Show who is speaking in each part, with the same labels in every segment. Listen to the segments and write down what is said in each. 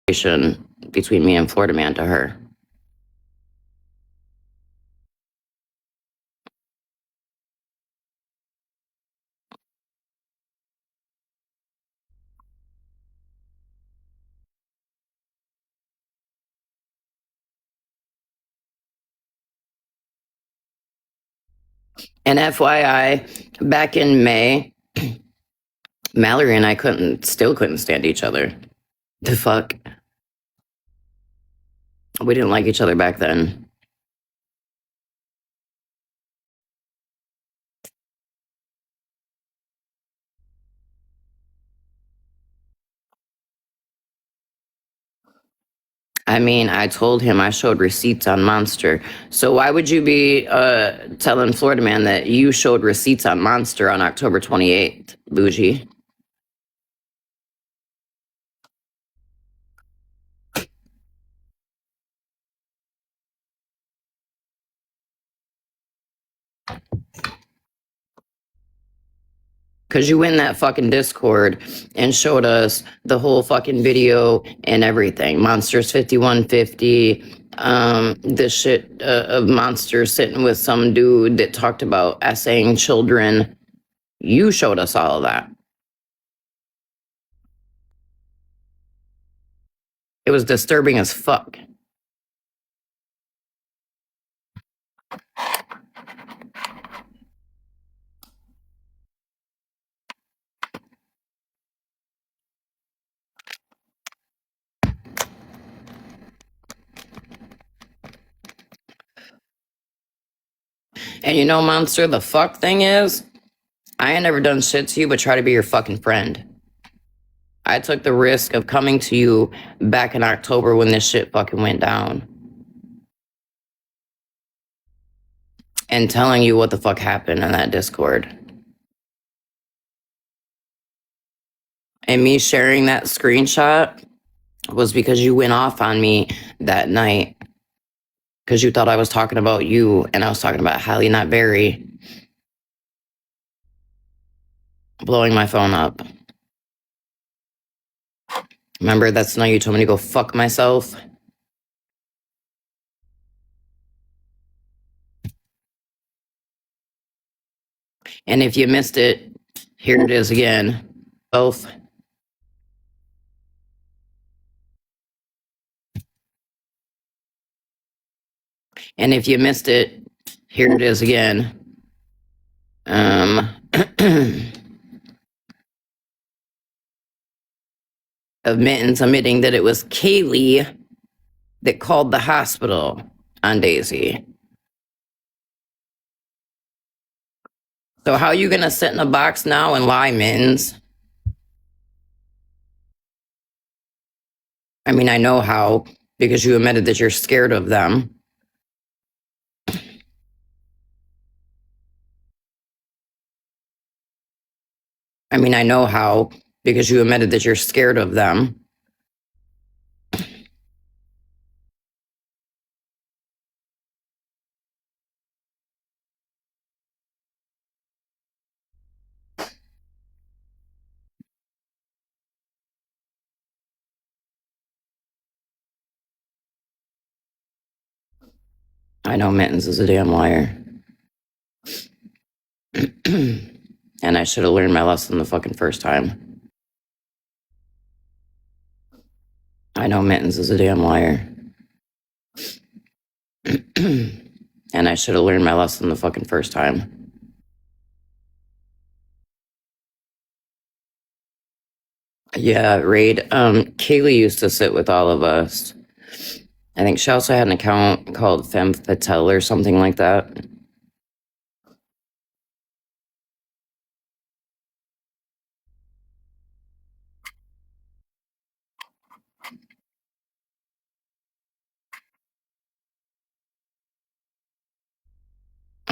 Speaker 1: between me and Florida Man to her. And FYI, back in May, Mallory and I still couldn't stand each other. The fuck? We didn't like each other back then. I mean, I told him I showed receipts on Monster. So why would you be telling Florida Man that you showed receipts on Monster on October 28th, bougie? Because you went in that fucking Discord and showed us the whole fucking video and everything. Monsters 5150, this shit of Monsters sitting with some dude that talked about essaying children. You showed us all of that. It was disturbing as fuck. And you know, Monster, the fuck thing is, I ain't never done shit to you but try to be your fucking friend. I took the risk of coming to you back in October when this shit fucking went down and telling you what the fuck happened in that Discord. And me sharing that screenshot was because you went off on me that night because you thought I was talking about you and I was talking about Hallie, not Barry, blowing my phone up. Remember, that's the night you told me to go fuck myself? And if you missed it, here it is again. Both. And if you missed it, here it is again. Of Mittens admitting that it was Kaylee that called the hospital on Daisy. So how are you gonna sit in a box now and lie, Mittens? I mean, I know how, because you admitted that you're scared of them. I mean, I know how, because you admitted that you're scared of them. I know Mittens is a damn liar. And I should have learned my lesson the fucking first time. I know Mittens is a damn liar. And I should have learned my lesson the fucking first time. Yeah, Raid. Kaylee used to sit with all of us. I think she also had an account called Femme Fatale or something like that.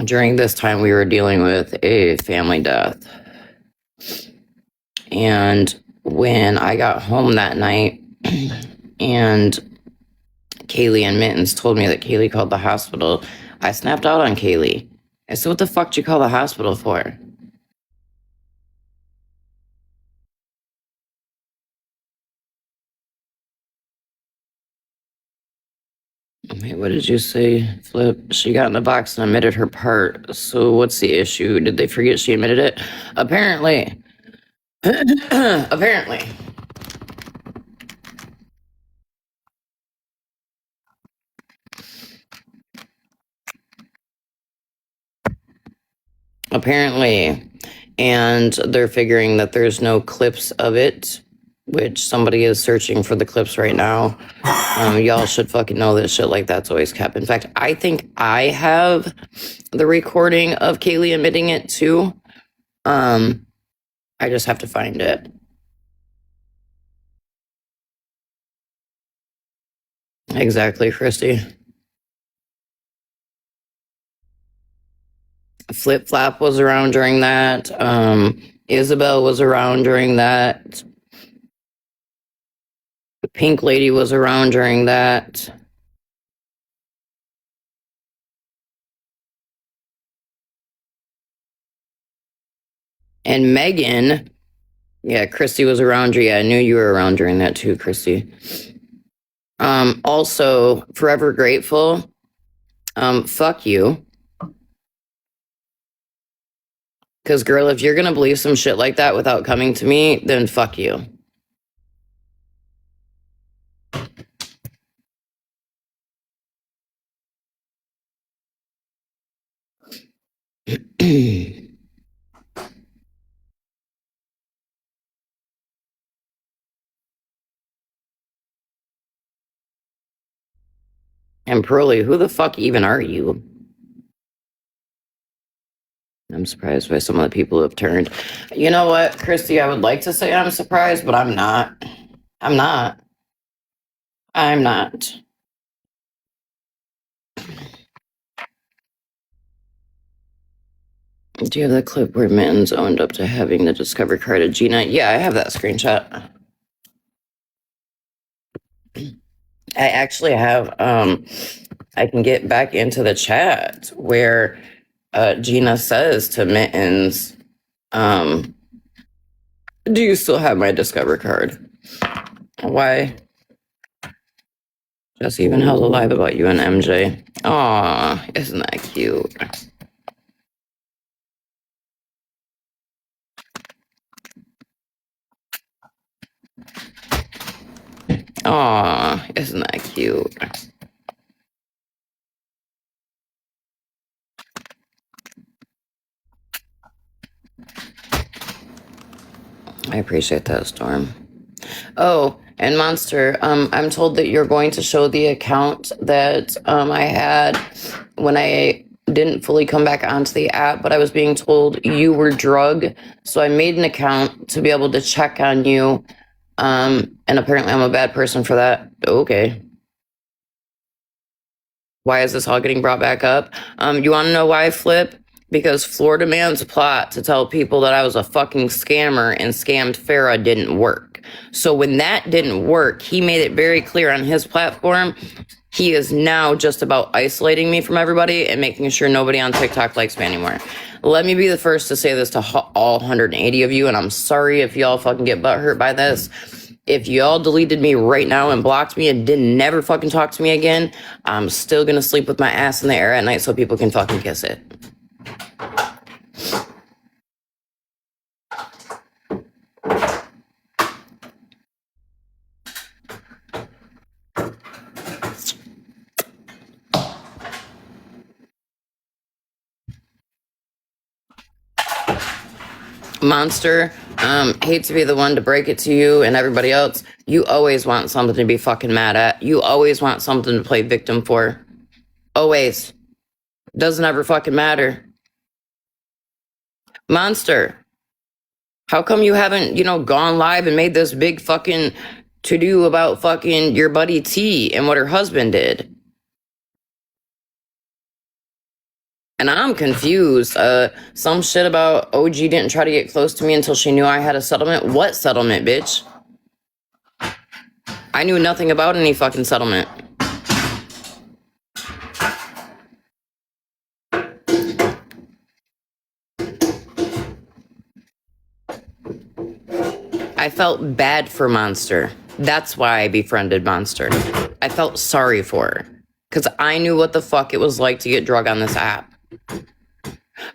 Speaker 1: During this time, we were dealing with a family death. And when I got home that night and Kaylee and Mittens told me that Kaylee called the hospital, I snapped out on Kaylee. I said, what the fuck did you call the hospital for? Wait, what did you say, Flip? She got in the box and admitted her part. So what's the issue? Did they forget she admitted it? Apparently. Apparently. Apparently. And they're figuring that there's no clips of it, which somebody is searching for the clips right now. Y'all should fucking know that shit like that's always kept. In fact, I think I have the recording of Kaylee admitting it too. I just have to find it. Exactly, Christy. Flip Flap was around during that. Isabel was around during that. The Pink Lady was around during that. And Megan, yeah, Christy was around. Yeah, I knew you were around during that too, Christy. Also, Forever Grateful. Fuck you. Because, girl, if you're gonna believe some shit like that without coming to me, then fuck you. And Pearly, who the fuck even are you? I'm surprised by some of the people who have turned. You know what, Christy? I would like to say I'm surprised, but I'm not. I'm not. I'm not. Do you have the clip where Mittens owned up to having the Discover card of Gina? Yeah, I have that screenshot. I actually have, I can get back into the chat where Gina says to Mittens, do you still have my Discover card? Why? Jesse even held alive about you and MJ. Aw, isn't that cute? Aw, isn't that cute? I appreciate that, Storm. Oh, and Monster, I'm told that you're going to show the account that I had when I didn't fully come back onto the app, but I was being told you were drugged. So I made an account to be able to check on you. And apparently I'm a bad person for that. Okay. Why is this all getting brought back up? You want to know why, Flip? Because Florida Man's plot to tell people that I was a fucking scammer and scammed Farrah didn't work. So when that didn't work, he made it very clear on his platform. He is now just about isolating me from everybody and making sure nobody on TikTok likes me anymore. Let me be the first to say this to all 180 of you, and I'm sorry if y'all fucking get butthurt by this. If y'all deleted me right now and blocked me and didn't never fucking talk to me again, I'm still gonna sleep with my ass in the air at night so people can fucking kiss it. Monster, hate to be the one to break it to you and everybody else. You always want something to be fucking mad at. You always want something to play victim for. Always. Doesn't ever fucking matter. Monster, how come you haven't, gone live and made this big fucking to-do about fucking your buddy T and what her husband did? And I'm confused. Some shit about OG didn't try to get close to me until she knew I had a settlement. What settlement, bitch? I knew nothing about any fucking settlement. I felt bad for Monster. That's why I befriended Monster. I felt sorry for her. because I knew what the fuck it was like to get drug on this app.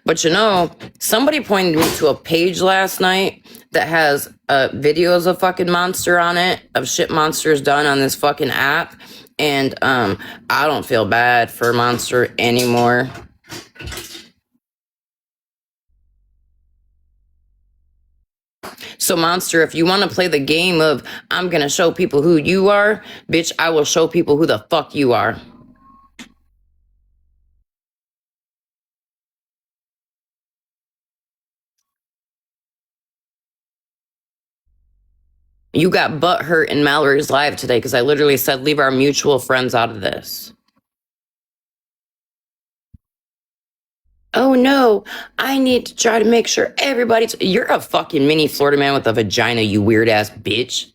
Speaker 1: But you know, somebody pointed me to a page last night that has videos of fucking Monster on it, of shit Monster's done on this fucking app. And I don't feel bad for Monster anymore. So Monster, if you want to play the game of I'm going to show people who you are, bitch, I will show people who the fuck you are. You got butt hurt in Mallory's live today because I literally said, leave our mutual friends out of this. Oh no, I need to try to make sure everybody's. You're a fucking mini Florida man with a vagina, you weird ass bitch.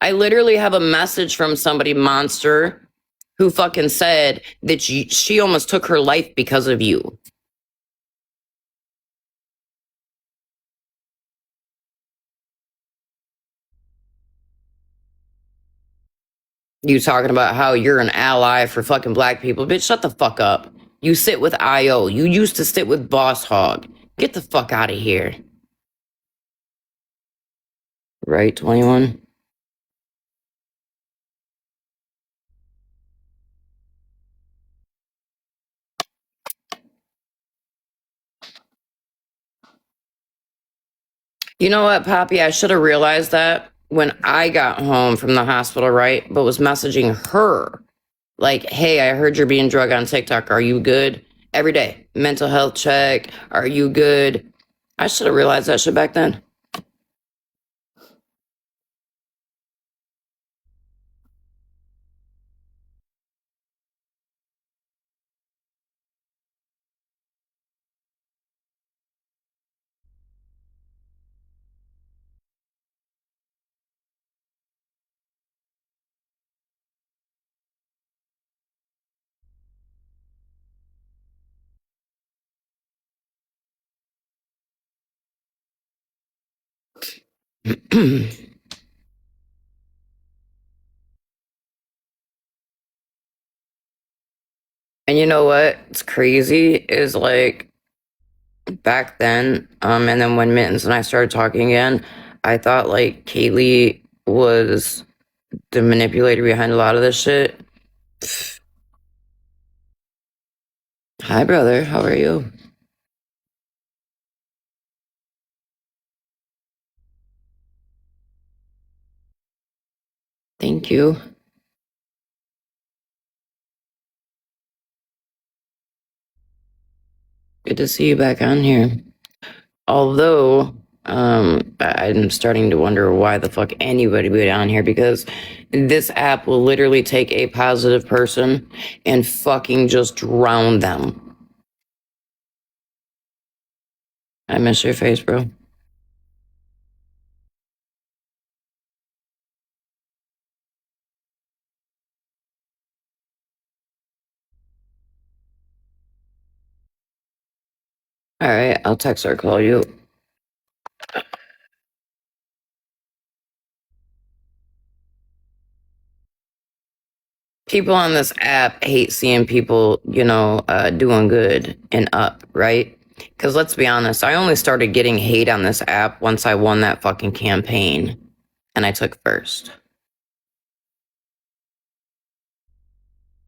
Speaker 1: I literally have a message from somebody, Monster, who fucking said that she almost took her life because of you. You talking about how you're an ally for fucking black people. Bitch, shut the fuck up. You sit with IO. You used to sit with Boss Hog. Get the fuck out of here. Right, 21? You know what, Poppy? I should have realized that when I got home from the hospital, right? But was messaging her like, hey, I heard you're being drugged on TikTok. Are you good? Every day. Mental health check. Are you good? I should have realized that shit back then. And you know what? It's crazy is like back then, and then when Mittens and I started talking again, I thought like Kaylee was the manipulator behind a lot of this shit. Hi, brother. How are you? Thank you. Good to see you back on here. Although, I'm starting to wonder why the fuck anybody would be on here because this app will literally take a positive person and fucking just drown them. I miss your face, bro. All right, I'll text or call you. People on this app hate seeing people, doing good and up, right? Because let's be honest, I only started getting hate on this app once I won that fucking campaign and I took first.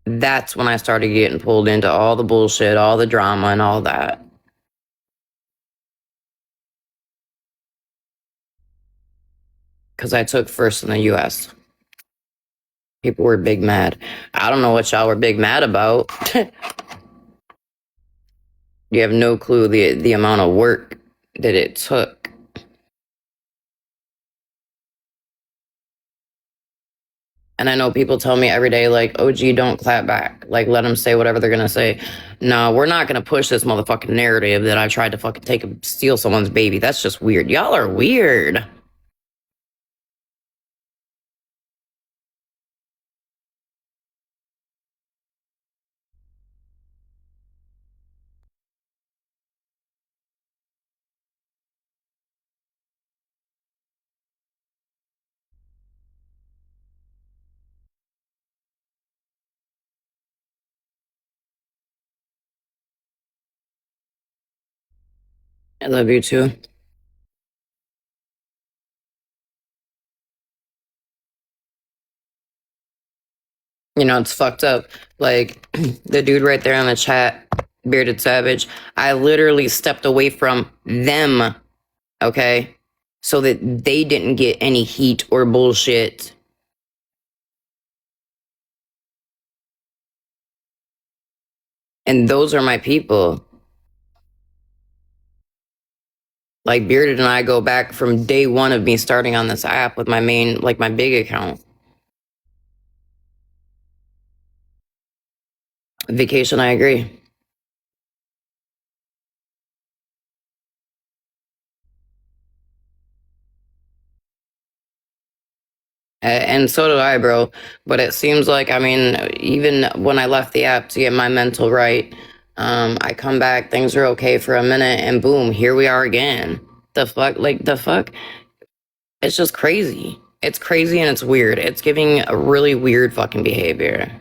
Speaker 1: That's when I started getting pulled into all the bullshit, all the drama, and all that. Because I took first in the US. People were big mad. I don't know what y'all were big mad about. You have no clue the amount of work that it took. And I know people tell me every day, like, OG, don't clap back. Like, let them say whatever they're going to say. No, we're not going to push this motherfucking narrative that I tried to fucking steal someone's baby. That's just weird. Y'all are weird. I love you too. You know, it's fucked up. Like the dude right there in the chat, Bearded Savage, I literally stepped away from them, okay? So that they didn't get any heat or bullshit. And those are my people. Like Bearded and I go back from day one of me starting on this app with my main, like my big account. Vacation, I agree. And so do I, bro. But it seems like, I mean, even when I left the app to get my mental right, I come back, things are okay for a minute, and boom, here we are again. The fuck? Like, the fuck? It's just crazy. It's crazy and it's weird. It's giving a really weird fucking behavior.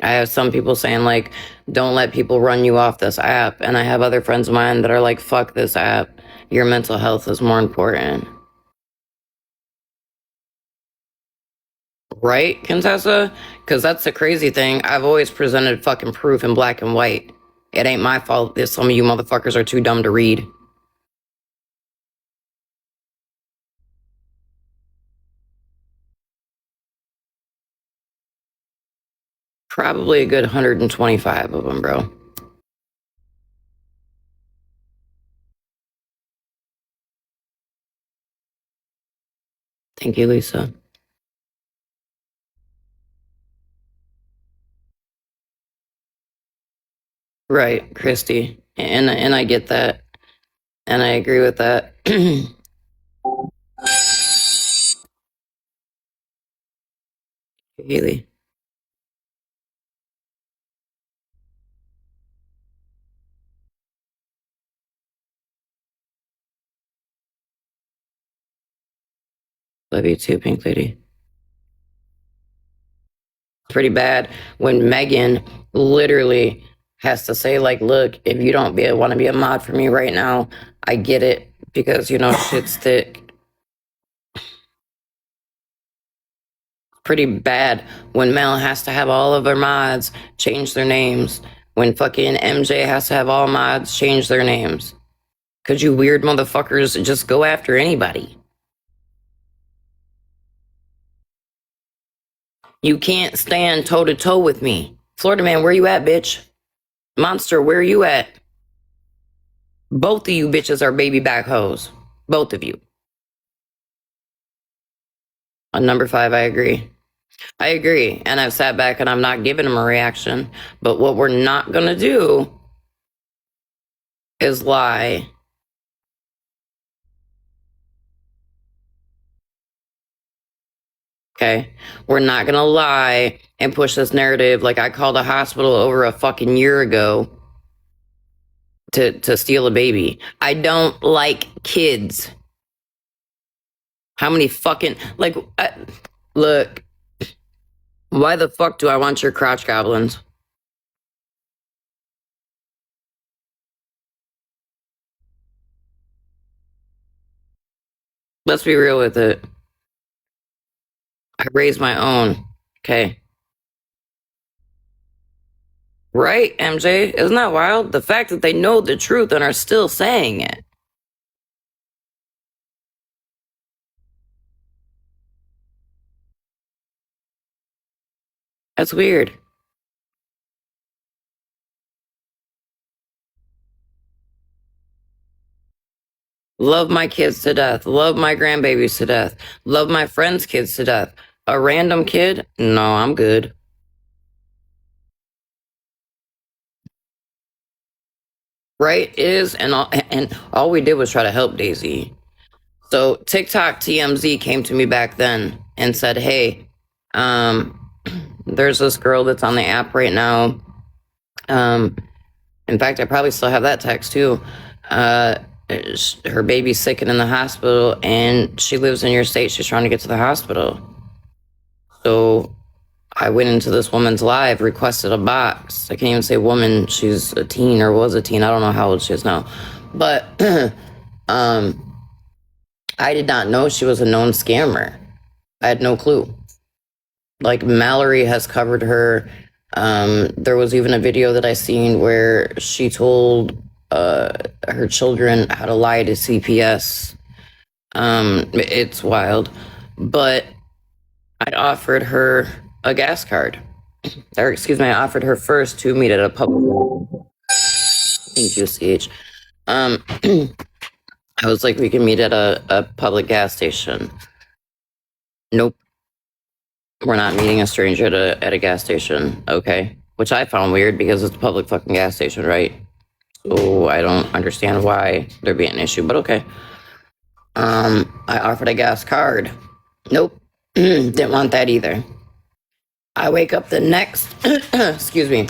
Speaker 1: I have some people saying, like, don't let people run you off this app. And I have other friends of mine that are like, fuck this app. Your mental health is more important. Right, Contessa? Because that's the crazy thing. I've always presented fucking proof in black and white. It ain't my fault that some of you motherfuckers are too dumb to read. Probably a good 125 of them, bro. Thank you, Lisa. Right, Christy. And I get that. And I agree with that. Haley. Love you too, Pink Lady. Pretty bad when Megan literally has to say, like, look, if you don't want to be a mod for me right now, I get it because, you know, shit's thick. Pretty bad when Mel has to have all of her mods change their names. When fucking MJ has to have all mods change their names. Could you weird motherfuckers just go after anybody? You can't stand toe to toe with me. Florida man, where you at, bitch? Monster, where you at? Both of you bitches are baby back hoes. Both of you. On number 5, I agree. I agree. And I've sat back and I'm not giving them a reaction. But what we're not going to do is lie. Okay. We're not going to lie and push this narrative like I called a hospital over a fucking year ago to steal a baby. I don't like kids. How many fucking, like, look, why the fuck do I want your crotch goblins? Let's be real with it. I raised my own. Okay. Right, MJ? Isn't that wild? The fact that they know the truth and are still saying it. That's weird. Love my kids to death. Love my grandbabies to death. Love my friends' kids to death. A random kid? No, I'm good. Right? And all we did was try to help Daisy. So TikTok TMZ came to me back then and said, "Hey, there's this girl that's on the app right now. In fact, I probably still have that text too. Her baby's sick and in the hospital, and she lives in your state. She's trying to get to the hospital." So I went into this woman's live, requested a box. I can't even say woman. She's a teen or was a teen. I don't know how old she is now. But um, I did not know she was a known scammer. I had no clue. Like Mallory has covered her. There was even a video that I seen where she told her children how to lie to CPS. It's wild. But I offered her a gas card. Or excuse me, I offered her first to meet at a public. Thank you, CH. I was like, we can meet at a public gas station. Nope, we're not meeting a stranger at a gas station. Okay, which I found weird because it's a public fucking gas station, right? So I don't understand why there'd be an issue, but okay. I offered a gas card. Nope, didn't want that either. I wake up the next, excuse me.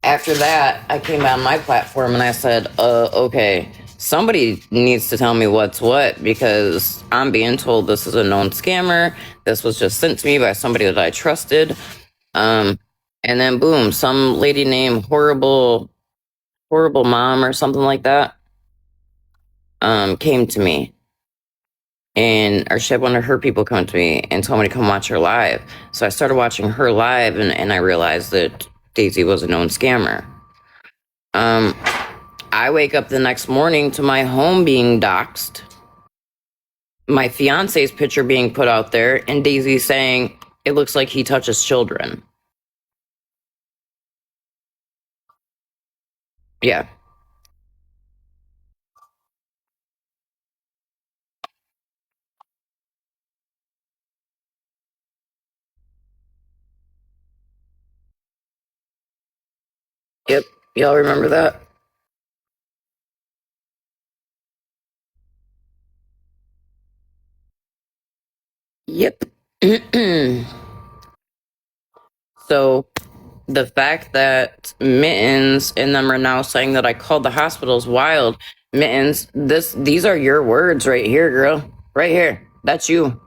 Speaker 1: After that, I came on my platform and I said, okay, somebody needs to tell me what's what because I'm being told this is a known scammer. This was just sent to me by somebody that I trusted. And then boom, some lady named Horrible Mom or something like that came to me. Or she had one of her people come to me and told me to come watch her live. So I started watching her live and I realized that Daisy was a known scammer. I wake up the next morning to my home being doxxed, my fiance's picture being put out there, and Daisy saying, it looks like he touches children. Yeah. Yep. Y'all remember that? Yep. So the fact that Mittens and them are now saying that I called the hospital is wild. Mittens, these are your words right here, girl. Right here. That's you.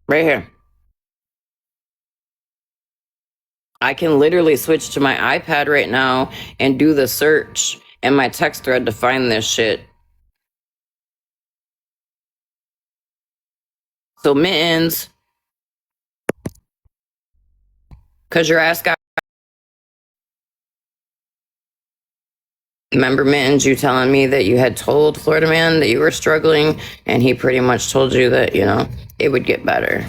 Speaker 1: Right here. I can literally switch to my iPad right now and do the search and my text thread to find this shit. So Mittens, cause your ass got. Remember Mittens, you telling me that you had told Florida Man that you were struggling, and he pretty much told you that it would get better.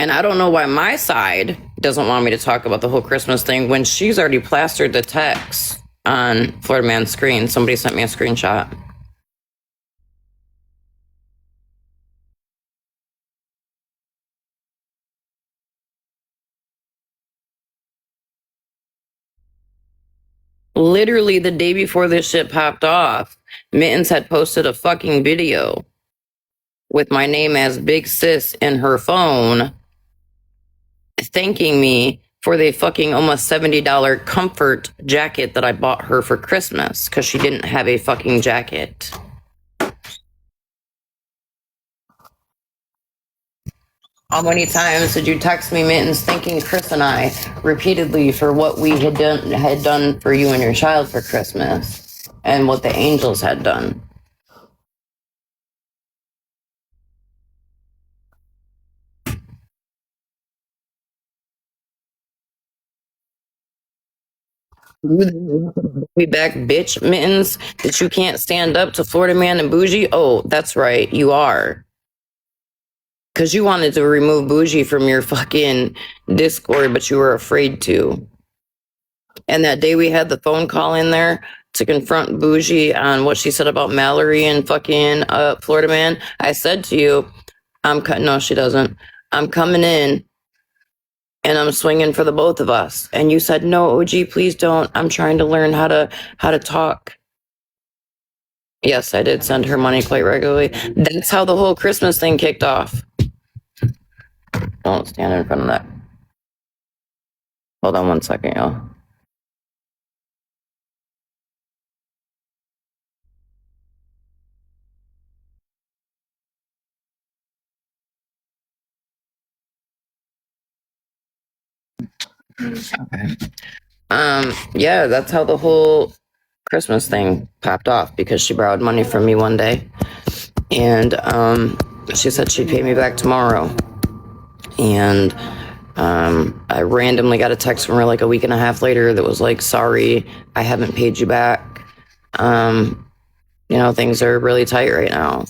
Speaker 1: And I don't know why my side doesn't want me to talk about the whole Christmas thing when she's already plastered the text on Florida Man's screen. Somebody sent me a screenshot. Literally the day before this shit popped off, Mittens had posted a fucking video with my name as Big Sis in her phone, thanking me for the fucking almost $70 comfort jacket that I bought her for Christmas because she didn't have a fucking jacket. How many times did you text me, Mittens, thanking Chris and I repeatedly for what we had done for you and your child for Christmas and what the angels had done? We back, bitch, Mittens, that you can't stand up to Florida Man and Bougie? Oh, that's right, you are. Because you wanted to remove Bougie from your fucking Discord, but you were afraid to. And that day we had the phone call in there to confront Bougie on what she said about Mallory and fucking Florida Man, I said to you, no, she doesn't. I'm coming in and I'm swinging for the both of us. And you said, no, OG, please don't. I'm trying to learn how to talk. Yes, I did send her money quite regularly. That's how the whole Christmas thing kicked off. Don't stand in front of that. Hold on one second, y'all. Okay. Yeah, that's how the whole Christmas thing popped off because she borrowed money from me one day, and she said she'd pay me back tomorrow, and I randomly got a text from her like a week and a half later that was like, "Sorry, I haven't paid you back. Things are really tight right now."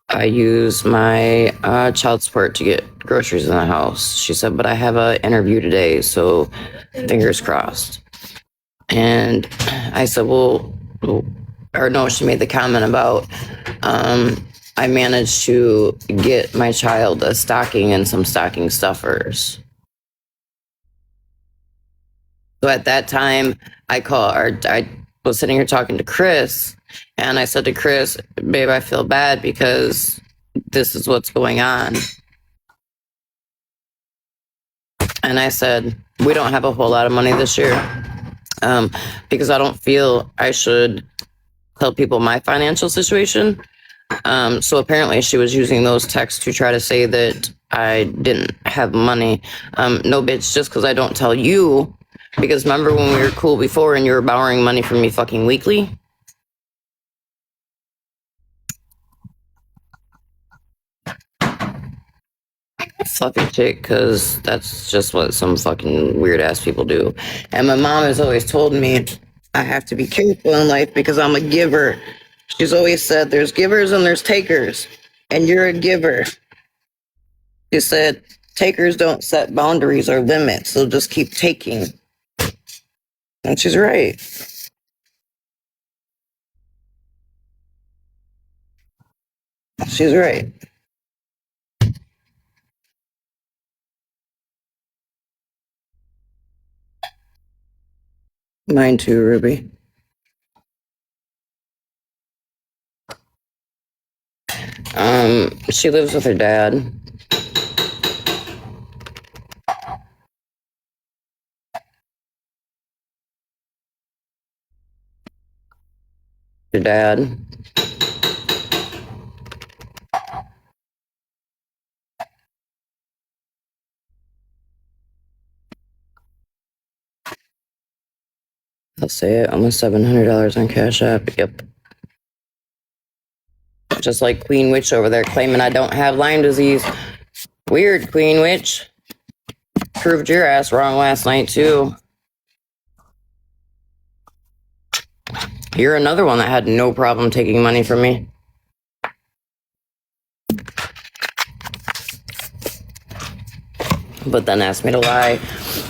Speaker 1: I use my child support to get groceries in the house. She said, "But I have an interview today, so fingers crossed." And I said, or no, she made the comment about I managed to get my child a stocking and some stocking stuffers. So at that time, I was sitting here talking to Chris, and I said to Chris, "Babe, I feel bad because this is what's going on." And I said, "We don't have a whole lot of money this year because I don't feel I should tell people my financial situation." So apparently she was using those texts to try to say that I didn't have money. No, bitch, just because I don't tell you. Because remember when we were cool before and you were borrowing money from me fucking weekly? Fucking shit, because that's just what some fucking weird ass people do. And my mom has always told me I have to be careful in life because I'm a giver. She's always said there's givers and there's takers, and you're a giver. She said takers don't set boundaries or limits, they'll just keep taking. And she's right. She's right. Mine too, Ruby. She lives with her dad. Her dad. I'll say it, almost $700 on Cash App. Yep. Just like Queen Witch over there claiming I don't have Lyme disease. Weird, Queen Witch. Proved your ass wrong last night, too. You're another one that had no problem taking money from me. But then asked me to lie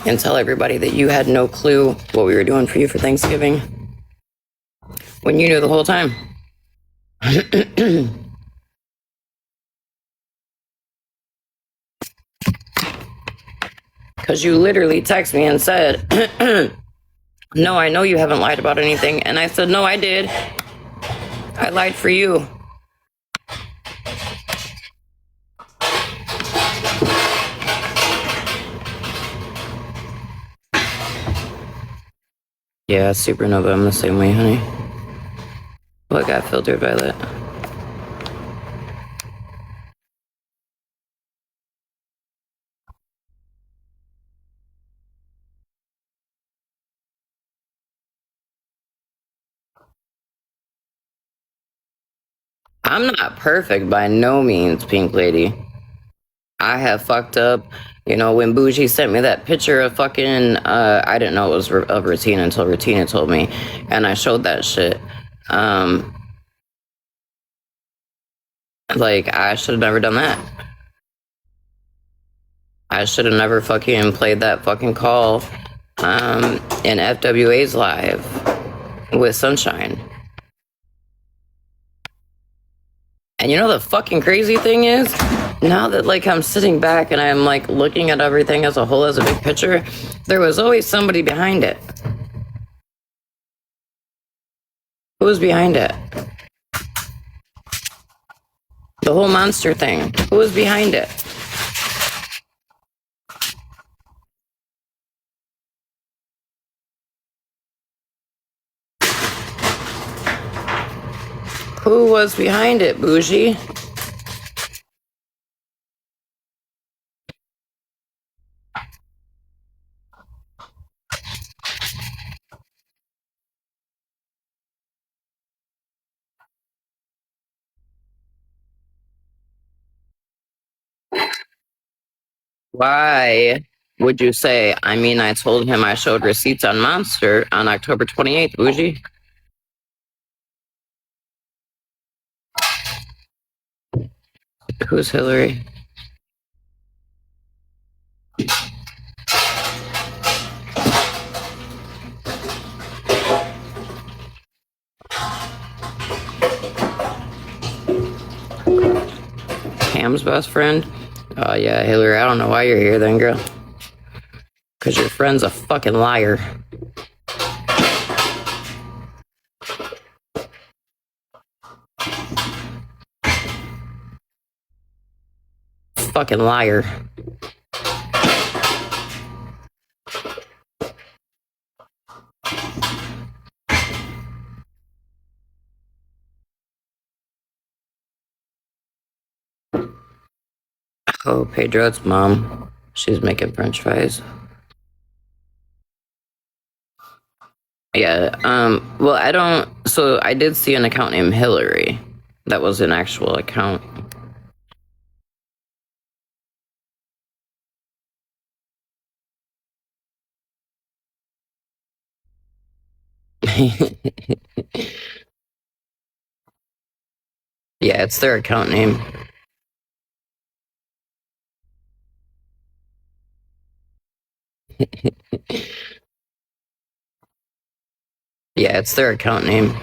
Speaker 1: and tell everybody that you had no clue what we were doing for you for Thanksgiving. When you knew the whole time. Because you literally texted me and said, "No, I know you haven't lied about anything." And I said, "No, I did. I lied for you." Yeah, Supernova, I'm the same way, honey. What got filtered, Violet? I'm not perfect by no means, Pink Lady. I have fucked up. When Bougie sent me that picture of fucking, I didn't know it was of Ratina until Ratina told me, and I showed that shit. Like, I should have never done that. I should have never fucking played that fucking call in FWA's live with Sunshine. And the fucking crazy thing is, now that like I'm sitting back and I'm like looking at everything as a whole as a big picture, there was always somebody behind it. Who was behind it? The whole monster thing. Who was behind it? Who was behind it, Bougie? Why would you say, I mean, I told him I showed receipts on Monster on October 28th, Bougie? Who's Hillary? Pam's best friend? Oh, yeah, Hillary, I don't know why you're here then, girl. Because your friend's a fucking liar. Fucking liar. Oh, Pedro's mom. She's making french fries. Yeah, well, I don't, so I did see an account named Hillary. That was an actual account. Yeah, it's their account name. Yeah, it's their account name.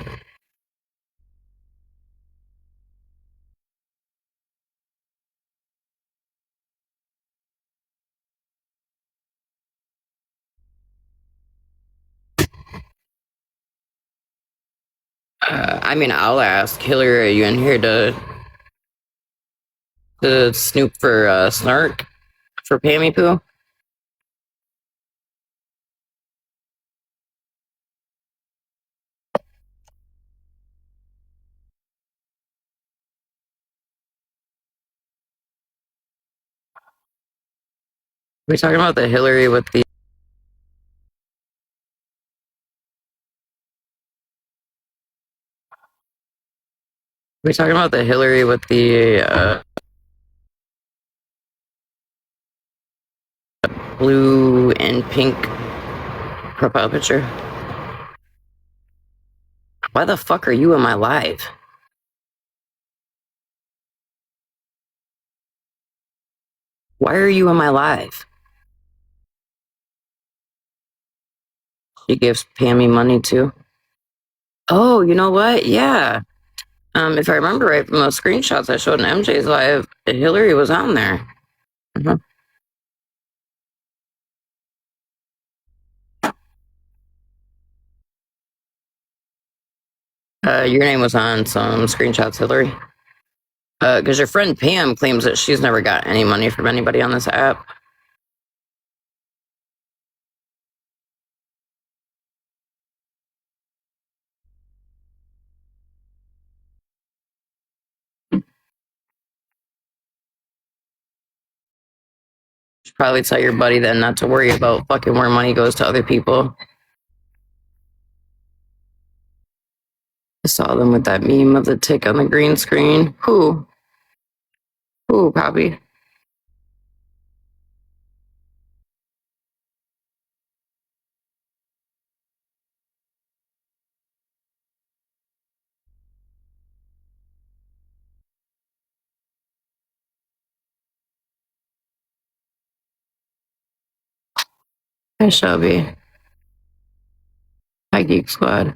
Speaker 1: I mean, I'll ask Hillary, are you in here to snoop for Snark for Pammy Poo? We talking about the Hillary with the? We talking about the Hillary with the blue and pink profile picture? Why the fuck are you in my live? Why are you in my live? She gives Pammy money too. Oh, you know what? Yeah. If I remember right from those screenshots I showed in MJ's live, Hillary was on there. Mhm. Your name was on some screenshots, Hillary. Because your friend Pam claims that she's never got any money from anybody on this app. Should probably tell your buddy then not to worry about fucking where money goes to other people. I saw them with that meme of the tick on the green screen. Who? Who, Poppy? Hi, Shelby. Hi, Geek Squad.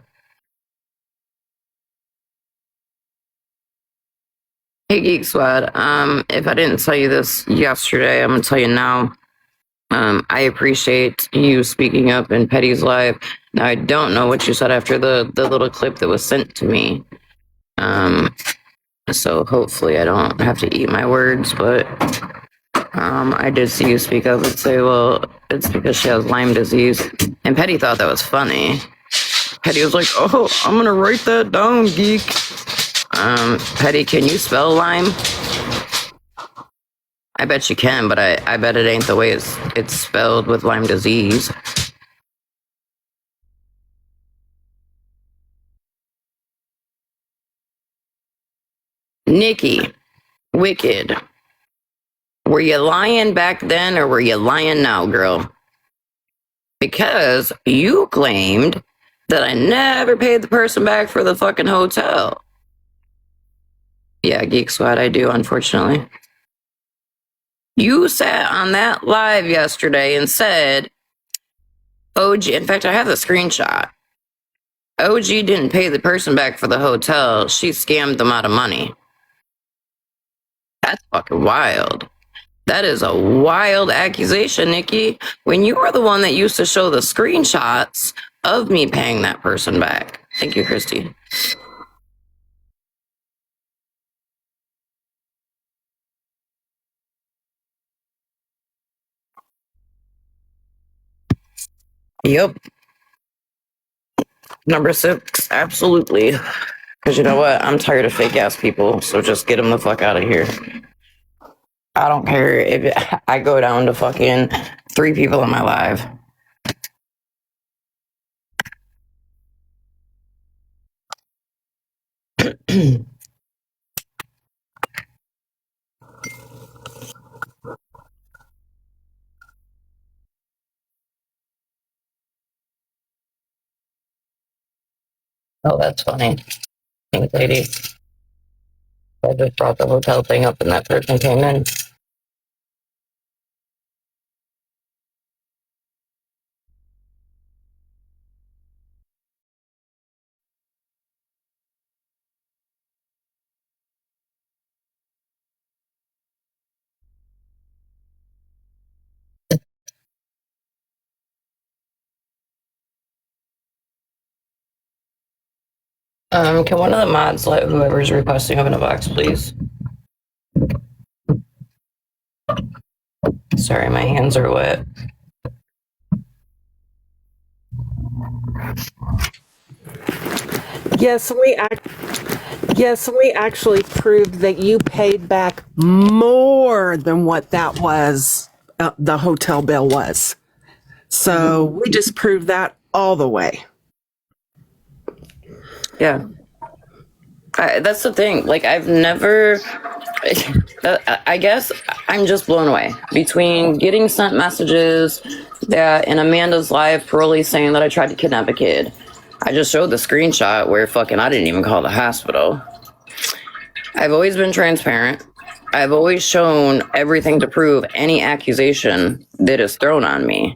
Speaker 1: Hey, Geek Squad. If I didn't tell you this yesterday, I'm gonna tell you now. I appreciate you speaking up in Petty's live. Now, I don't know what you said after the little clip that was sent to me. So hopefully I don't have to eat my words, but I did see you speak up and say, well, it's because she has Lyme disease. And Petty thought that was funny. Petty was like, oh, I'm gonna write that down, geek. Petty, can you spell Lyme? I bet you can, but I bet it ain't the way it's spelled with Lyme disease. Nikki, Wicked, Were you lying back then or were you lying now, girl? Because you claimed that I never paid the person back for the fucking hotel. Yeah, Geek Squad, I do, unfortunately. You sat on that live yesterday and said, OG, in fact, I have the screenshot. OG didn't pay the person back for the hotel. She scammed them out of money. That's fucking wild. That is a wild accusation, Nikki. When you were the one that used to show the screenshots of me paying that person back. Thank you, Christy. Yep. Number 6, absolutely. Because you know what? I'm tired of fake ass people, so just get them the fuck out of here. I don't care if I go down to fucking 3 people in my live. Oh, that's funny. Pink lady. I just brought the hotel thing up and that person came in. Can one of the mods let whoever's requesting open a box, please? Sorry, my hands are wet.
Speaker 2: Yes, we actually proved that you paid back more than what that was, the hotel bill was. So we just proved that all the way.
Speaker 1: Yeah. That's the thing. Like, I've never. I guess I'm just blown away between getting sent messages that in Amanda's live, Pearlie saying that I tried to kidnap a kid. I just showed the screenshot where fucking I didn't even call the hospital. I've always been transparent. I've always shown everything to prove any accusation that is thrown on me.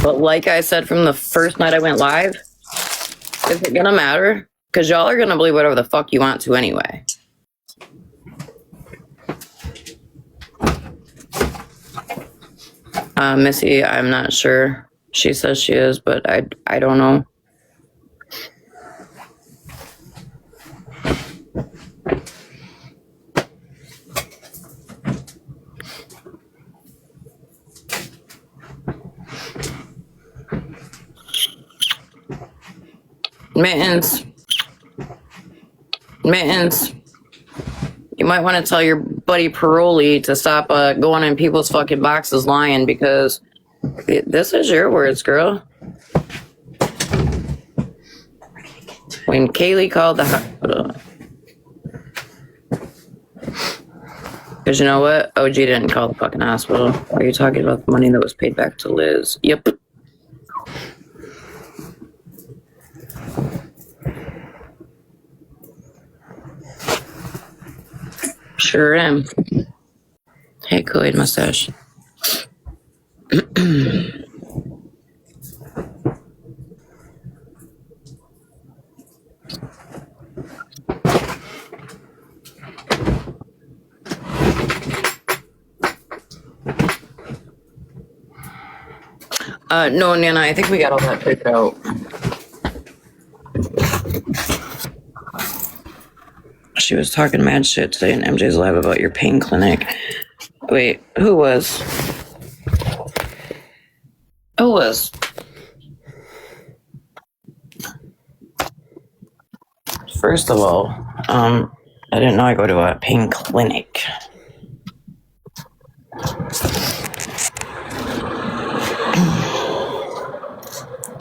Speaker 1: But like I said from the first night I went live, is it gonna matter? Because y'all are gonna believe whatever the fuck you want to anyway. Missy, I'm not sure. She says she is, but I don't know. Mittens. You might want to tell your buddy Pearlie to stop going in people's fucking boxes lying, because this is your words, girl. When Kaylee called the hospital. Because you know what? OG didn't call the fucking hospital. Are you talking about the money that was paid back to Liz? Yep. Sure am. Hey, Kool-Aid mustache. No, Nana, I think we got all that figured out. She was talking mad shit today in MJ's live about your pain clinic. Wait, who was? Who was? First of all, I didn't know I go to a pain clinic.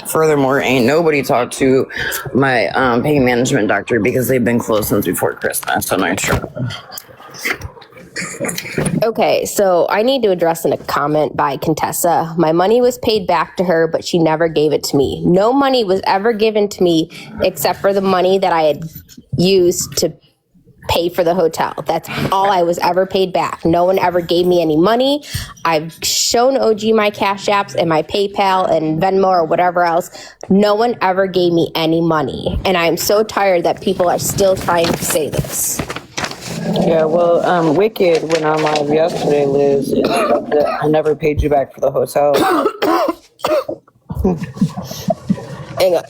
Speaker 1: Furthermore, ain't nobody talked to my pain management doctor because they've been closed since before Christmas. So I'm not sure.
Speaker 3: Okay, so I need to address in a comment by Contessa. My money was paid back to her, but she never gave it to me. No money was ever given to me except for the money that I had used to pay for the hotel. That's all I was ever paid back. No one ever gave me any money. I've shown OG my Cash Apps and my PayPal and Venmo or whatever else. No one ever gave me any money. And I'm so tired that people are still trying to say this.
Speaker 1: Yeah, well, Wicked went on live yesterday, Liz, and said that I never paid you back for the hotel.
Speaker 3: Hang on.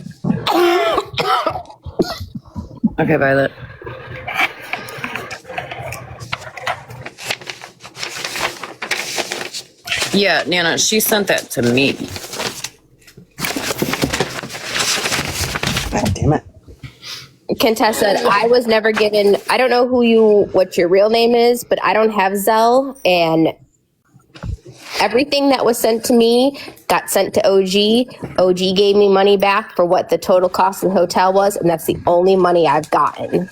Speaker 1: Okay, Violet. Yeah, Nana, she sent that to me.
Speaker 2: God damn it.
Speaker 3: Contessa, I was never given, I don't know what your real name is, but I don't have Zelle, and everything that was sent to me got sent to OG. OG gave me money back for what the total cost of the hotel was, and that's the only money I've gotten.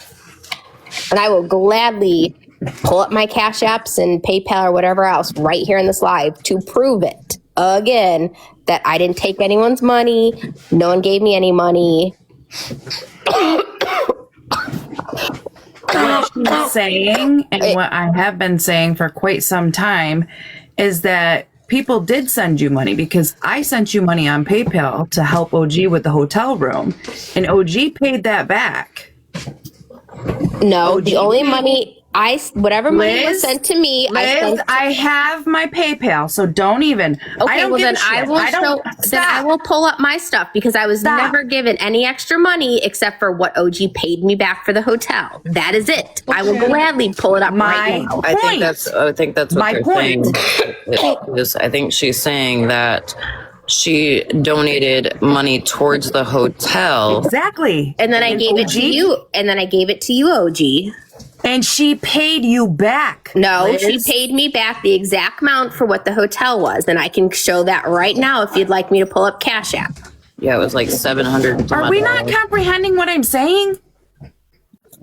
Speaker 3: And I will gladly pull up my Cash Apps and PayPal or whatever else right here in this live to prove it again that I didn't take anyone's money. No one gave me any money.
Speaker 4: What she's saying, and what I have been saying for quite some time, is that people did send you money, because I sent you money on PayPal to help OG with the hotel room, and OG paid that back.
Speaker 3: No, the only money whatever money was
Speaker 4: Liz?
Speaker 3: sent to me,
Speaker 4: Liz, I have my PayPal, so don't even.
Speaker 3: Okay,
Speaker 4: I don't
Speaker 3: well
Speaker 4: give
Speaker 3: then
Speaker 4: a shit.
Speaker 3: I will then I will pull up my stuff, because I was
Speaker 4: Stop.
Speaker 3: never given any extra money except for what OG paid me back for the hotel. That is it. I will gladly pull it up right now.
Speaker 1: I think that's what
Speaker 4: My
Speaker 1: they're
Speaker 4: point.
Speaker 1: saying. I think she's saying that she donated money towards the hotel.
Speaker 4: Exactly.
Speaker 3: And then I gave it to you. And then I gave it to you, OG.
Speaker 4: And she paid you back.
Speaker 3: No,
Speaker 4: Liz.
Speaker 3: she paid me back the exact amount for what the hotel was. And I can show that right now if you'd like me to pull up Cash App.
Speaker 1: Yeah, it was like 700.
Speaker 4: Are we not comprehending what I'm saying?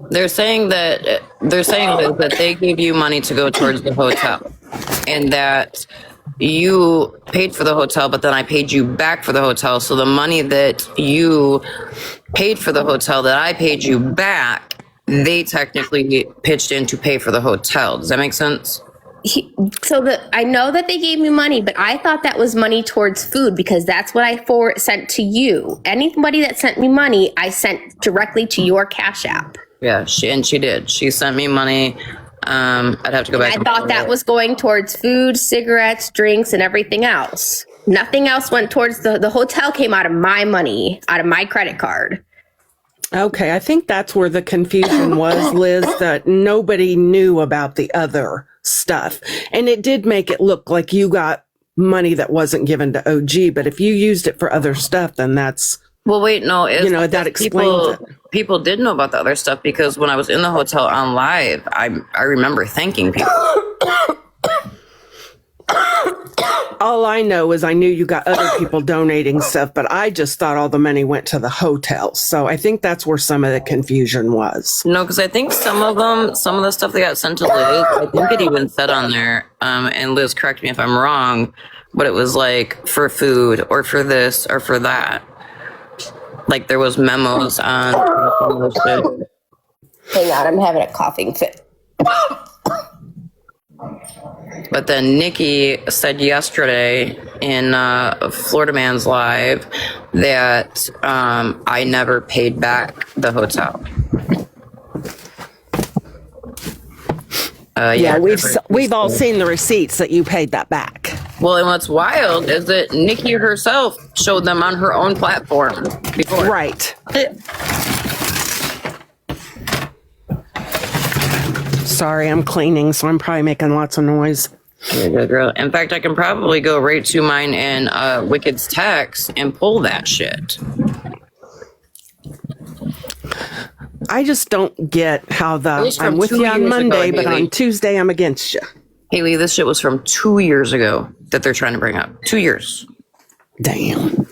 Speaker 1: They're saying that that they gave you money to go towards the hotel, and that you paid for the hotel, but then I paid you back for the hotel. So the money that you paid for the hotel that I paid you back, they technically pitched in to pay for the hotel. Does that make sense?
Speaker 3: I know that they gave me money, but I thought that was money towards food, because that's what I sent to you. Anybody that sent me money, I sent directly to your Cash App.
Speaker 1: Yeah, she did. She sent me money. I'd have to go back.
Speaker 3: I thought that was going towards food, cigarettes, drinks, and everything else. Nothing else went towards the hotel. Came out of my money, out of my credit card.
Speaker 2: Okay, I think that's where the confusion was, Liz, that nobody knew about the other stuff. And it did make it look like you got money that wasn't given to OG, but if you used it for other stuff, then that's...
Speaker 1: Well, wait, no.
Speaker 2: that explains it.
Speaker 1: People did know about the other stuff, because when I was in the hotel on live, I remember thanking people.
Speaker 2: All I know is I knew you got other people donating stuff, but I just thought all the money went to the hotel. So I think that's where some of the confusion was.
Speaker 1: No, because I think some of the stuff they got sent to Liz, I think it even said on there, and Liz, correct me if I'm wrong, but it was like for food or for this or for that. Like there was memos on some of the shit.
Speaker 3: Hang on, I'm having a coughing fit.
Speaker 1: But then Nikki said yesterday in Florida Man's Live that I never paid back the hotel.
Speaker 2: We've all seen the receipts that you paid that back.
Speaker 1: Well, and what's wild is that Nikki herself showed them on her own platform before.
Speaker 2: Right. Sorry, I'm cleaning, so I'm probably making lots of noise.
Speaker 1: You're good, girl. In fact, I can probably go right to mine in Wicked's text and pull that shit.
Speaker 2: I just don't get how
Speaker 1: was from
Speaker 2: I'm with
Speaker 1: 2
Speaker 2: you on
Speaker 1: years
Speaker 2: Monday,
Speaker 1: ago,
Speaker 2: but
Speaker 1: Haley.
Speaker 2: on Tuesday I'm against you.
Speaker 1: Haley, this shit was from 2 years ago that they're trying to bring up. 2 years.
Speaker 2: Damn.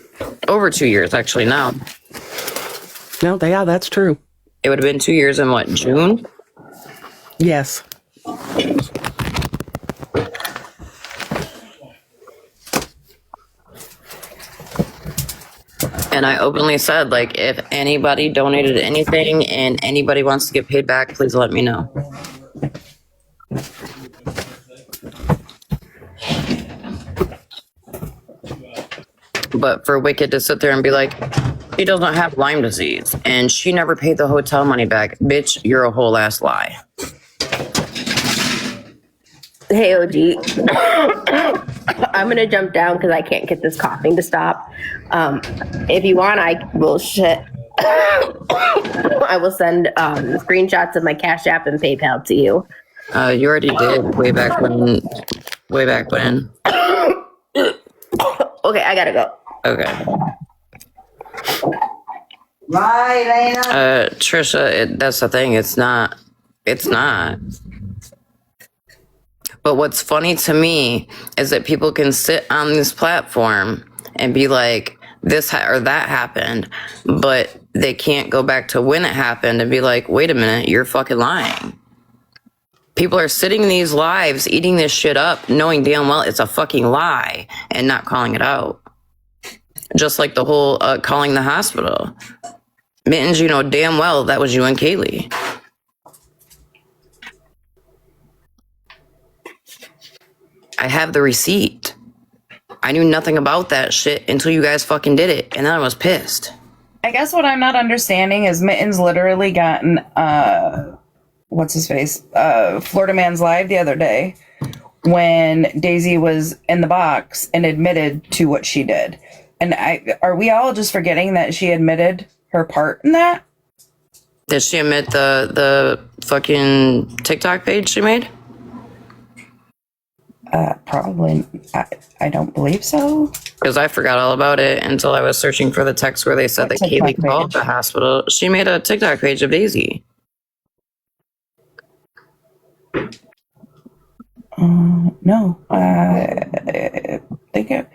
Speaker 1: Over 2 years, actually, now.
Speaker 2: No, yeah, that's true.
Speaker 1: It would have been 2 years in what, June?
Speaker 2: Yes.
Speaker 1: And I openly said, like, if anybody donated anything and anybody wants to get paid back, please let me know. But for Wicked to sit there and be like, she doesn't have Lyme disease and she never paid the hotel money back, bitch, you're a whole ass lie.
Speaker 3: Hey, OG. I'm going to jump down because I can't get this coughing to stop. If you want, I will I will send screenshots of my Cash App and PayPal to you.
Speaker 1: You already did way back when.
Speaker 3: Okay, I gotta go.
Speaker 1: Okay.
Speaker 5: Right, Lena?
Speaker 1: Trisha, that's the thing. It's not. But what's funny to me is that people can sit on this platform and be like, this or that happened, but they can't go back to when it happened and be like, wait a minute, you're fucking lying. People are sitting in these lives, eating this shit up, knowing damn well it's a fucking lie and not calling it out. Just like the whole calling the hospital. Mittens, you know damn well that was you and Kaylee. I have the receipt. I knew nothing about that shit until you guys fucking did it, and then I was pissed.
Speaker 4: I guess what I'm not understanding is Mittens literally gotten what's his face? Florida Man's Live the other day when Daisy was in the box and admitted to what she did. And are we all just forgetting that she admitted her part in that?
Speaker 1: Did she admit the fucking TikTok page she made?
Speaker 4: Probably. I don't believe so.
Speaker 1: Because I forgot all about it until I was searching for the text where they said that
Speaker 4: TikTok
Speaker 1: Kaylee called the hospital. She made a TikTok page of Daisy.
Speaker 4: No. I think it.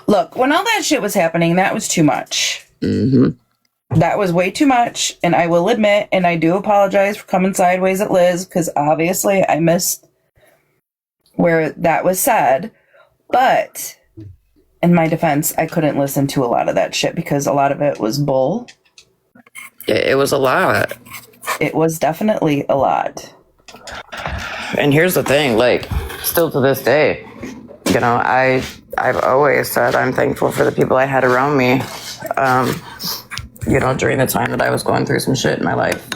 Speaker 4: Look, when all that shit was happening, that was too much.
Speaker 1: Mm-hmm.
Speaker 4: That was way too much, and I will admit, and I do apologize for coming sideways at Liz, because obviously I missed where that was said. But in my defense, I couldn't listen to a lot of that shit because a lot of it was bull.
Speaker 1: It was a lot.
Speaker 4: It was definitely a lot.
Speaker 1: And here's the thing, like, still to this day, you know, I've always said I'm thankful for the people I had around me, you know, during the time that I was going through some shit in my life.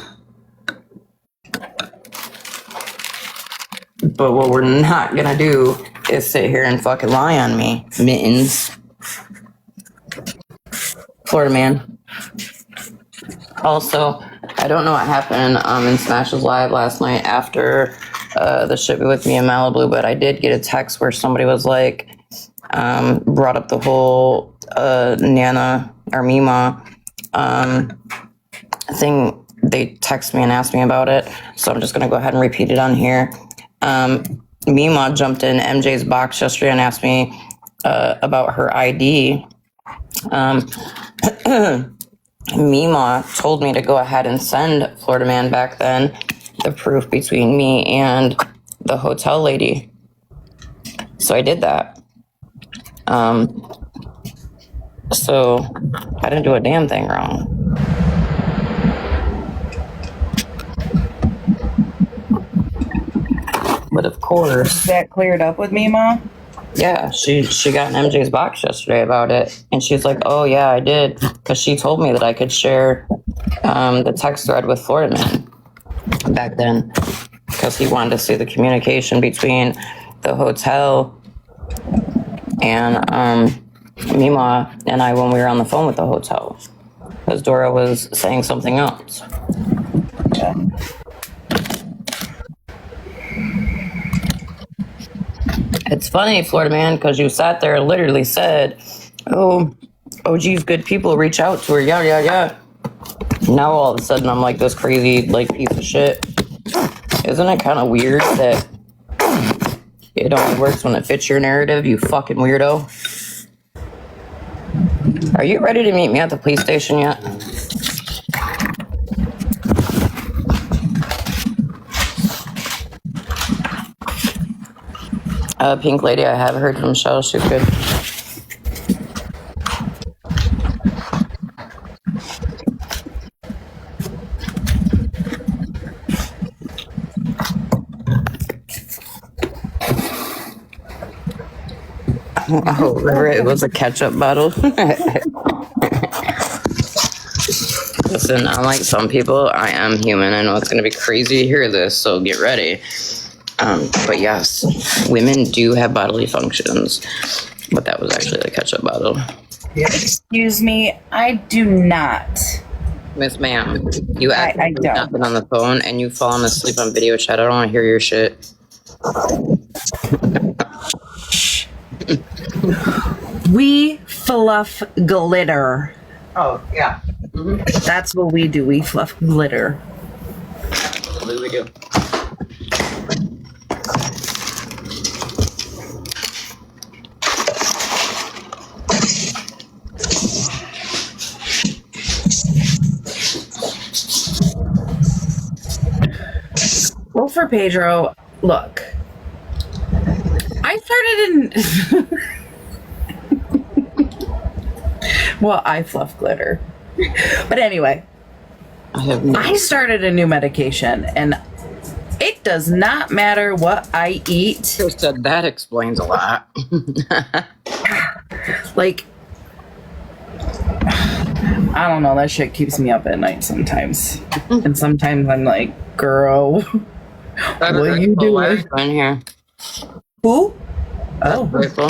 Speaker 1: But what we're not gonna do is sit here and fucking lie on me, Mittens. Florida Man. Also, I don't know what happened in Smash's Live last night after the shit with me in Malibu, but I did get a text where somebody was like, brought up the whole Nana or Mima thing. They texted me and asked me about it, so I'm just gonna go ahead and repeat it on here. Mima jumped in MJ's box yesterday and asked me about her ID. Mima told me to go ahead and send Florida Man back then the proof between me and the hotel lady. So I did that. So I didn't do a damn thing wrong. But of course,
Speaker 4: That cleared up with me, Mom?
Speaker 1: yeah, she got in MJ's box yesterday about it, and she's like, "Oh yeah, I did," because she told me that I could share the text thread with Florida Man back then, because he wanted to see the communication between the hotel and Mima and I when we were on the phone with the hotel, because Dora was saying something else.
Speaker 4: Yeah.
Speaker 1: It's funny, Florida Man, because you sat there and literally said, "Oh, OG's good people reach out to her, yeah, yeah, yeah." Now all of a sudden I'm like this crazy like piece of shit. Isn't it kind of weird that it only works when it fits your narrative, you fucking weirdo? Are you ready to meet me at the police station yet? Pink Lady, I have heard from Michelle. She's good. Oh, it was a ketchup bottle. Listen, unlike some people, I am human. I know it's going to be crazy to hear this, so get ready. But yes, women do have bodily functions. But that was actually the ketchup bottle.
Speaker 4: Excuse me, I do not.
Speaker 1: Miss Ma'am, you act
Speaker 4: I
Speaker 1: like you've
Speaker 4: don't.
Speaker 1: not been on the phone and you've fallen asleep on video chat. I don't want to hear your shit.
Speaker 4: We fluff glitter.
Speaker 1: Oh, yeah.
Speaker 4: That's what we do. We fluff glitter.
Speaker 1: What do we do?
Speaker 4: Well, for Pedro, look. I started in. Well, I fluff glitter. But anyway, I started a new medication, and it does not matter what I eat.
Speaker 1: Said that explains a lot.
Speaker 4: Like, I don't know, that shit keeps me up at night sometimes. And sometimes I'm like, girl, what are you doing?
Speaker 1: In here.
Speaker 4: Who? Oh.
Speaker 1: Grateful.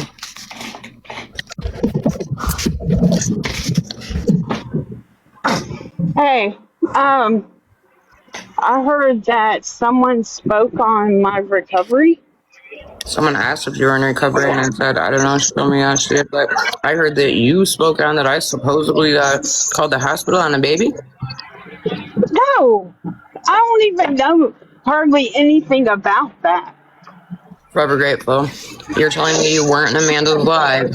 Speaker 6: Hey, I heard that someone spoke on my recovery.
Speaker 1: Someone asked if you were in recovery, and I said, I don't know, she told me shit, but I heard that you spoke on that I supposedly called the hospital on a baby.
Speaker 6: No, I don't even know hardly anything about that.
Speaker 1: Forever grateful. You're telling me you weren't in Amanda's live.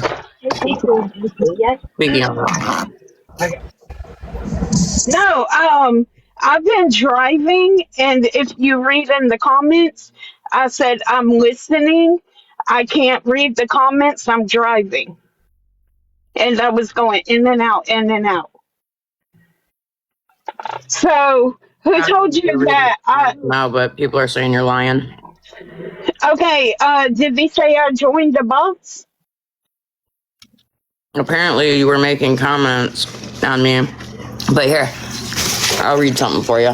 Speaker 1: Speaking of that.
Speaker 6: No, I've been driving, and if you read in the comments, I said I'm listening. I can't read the comments. I'm driving, and I was going in and out, in and out. So, who told you that?
Speaker 1: No, but people are saying you're lying.
Speaker 6: Okay, did they say I joined the box?
Speaker 1: Apparently, you were making comments on me. But here, I'll read something for you.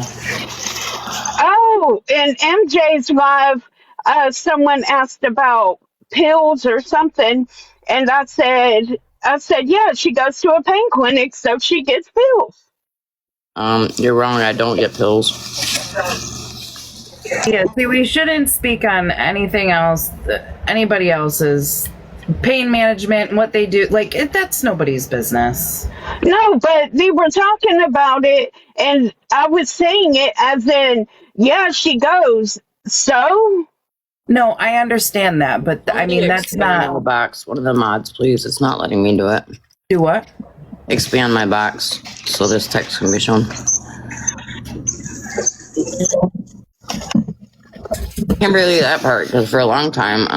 Speaker 6: Oh, in MJ's live, someone asked about pills or something, and I said, yeah, she goes to a pain clinic, so she gets pills.
Speaker 1: You're wrong. I don't get pills.
Speaker 4: Yeah, see, we shouldn't speak on anything else, anybody else's pain management and what they do. Like, that's nobody's business.
Speaker 6: No, but they were talking about it, and I was saying it as in, yeah, she goes. So?
Speaker 4: No, I understand that, but I mean, that's
Speaker 1: Expand my
Speaker 4: not.
Speaker 1: box. One of the mods, please. It's not letting me do it.
Speaker 4: Do what?
Speaker 1: Expand my box so this text can be shown. Can't believe that part, because for a long time,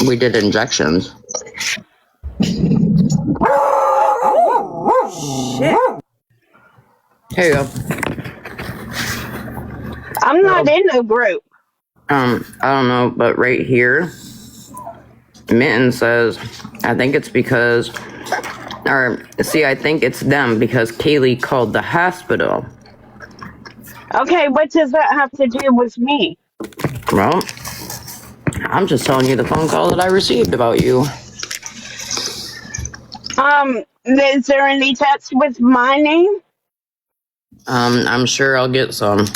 Speaker 1: we did injections.
Speaker 4: Shit.
Speaker 1: Here you go.
Speaker 6: I'm not in a group.
Speaker 1: I don't know, but right here, Mitten says, I think it's because, I think it's them because Kaylee called the hospital.
Speaker 6: Okay, what does that have to do with me?
Speaker 1: Well, I'm just telling you the phone call that I received about you.
Speaker 6: Is there any text with my name?
Speaker 1: I'm sure I'll get some.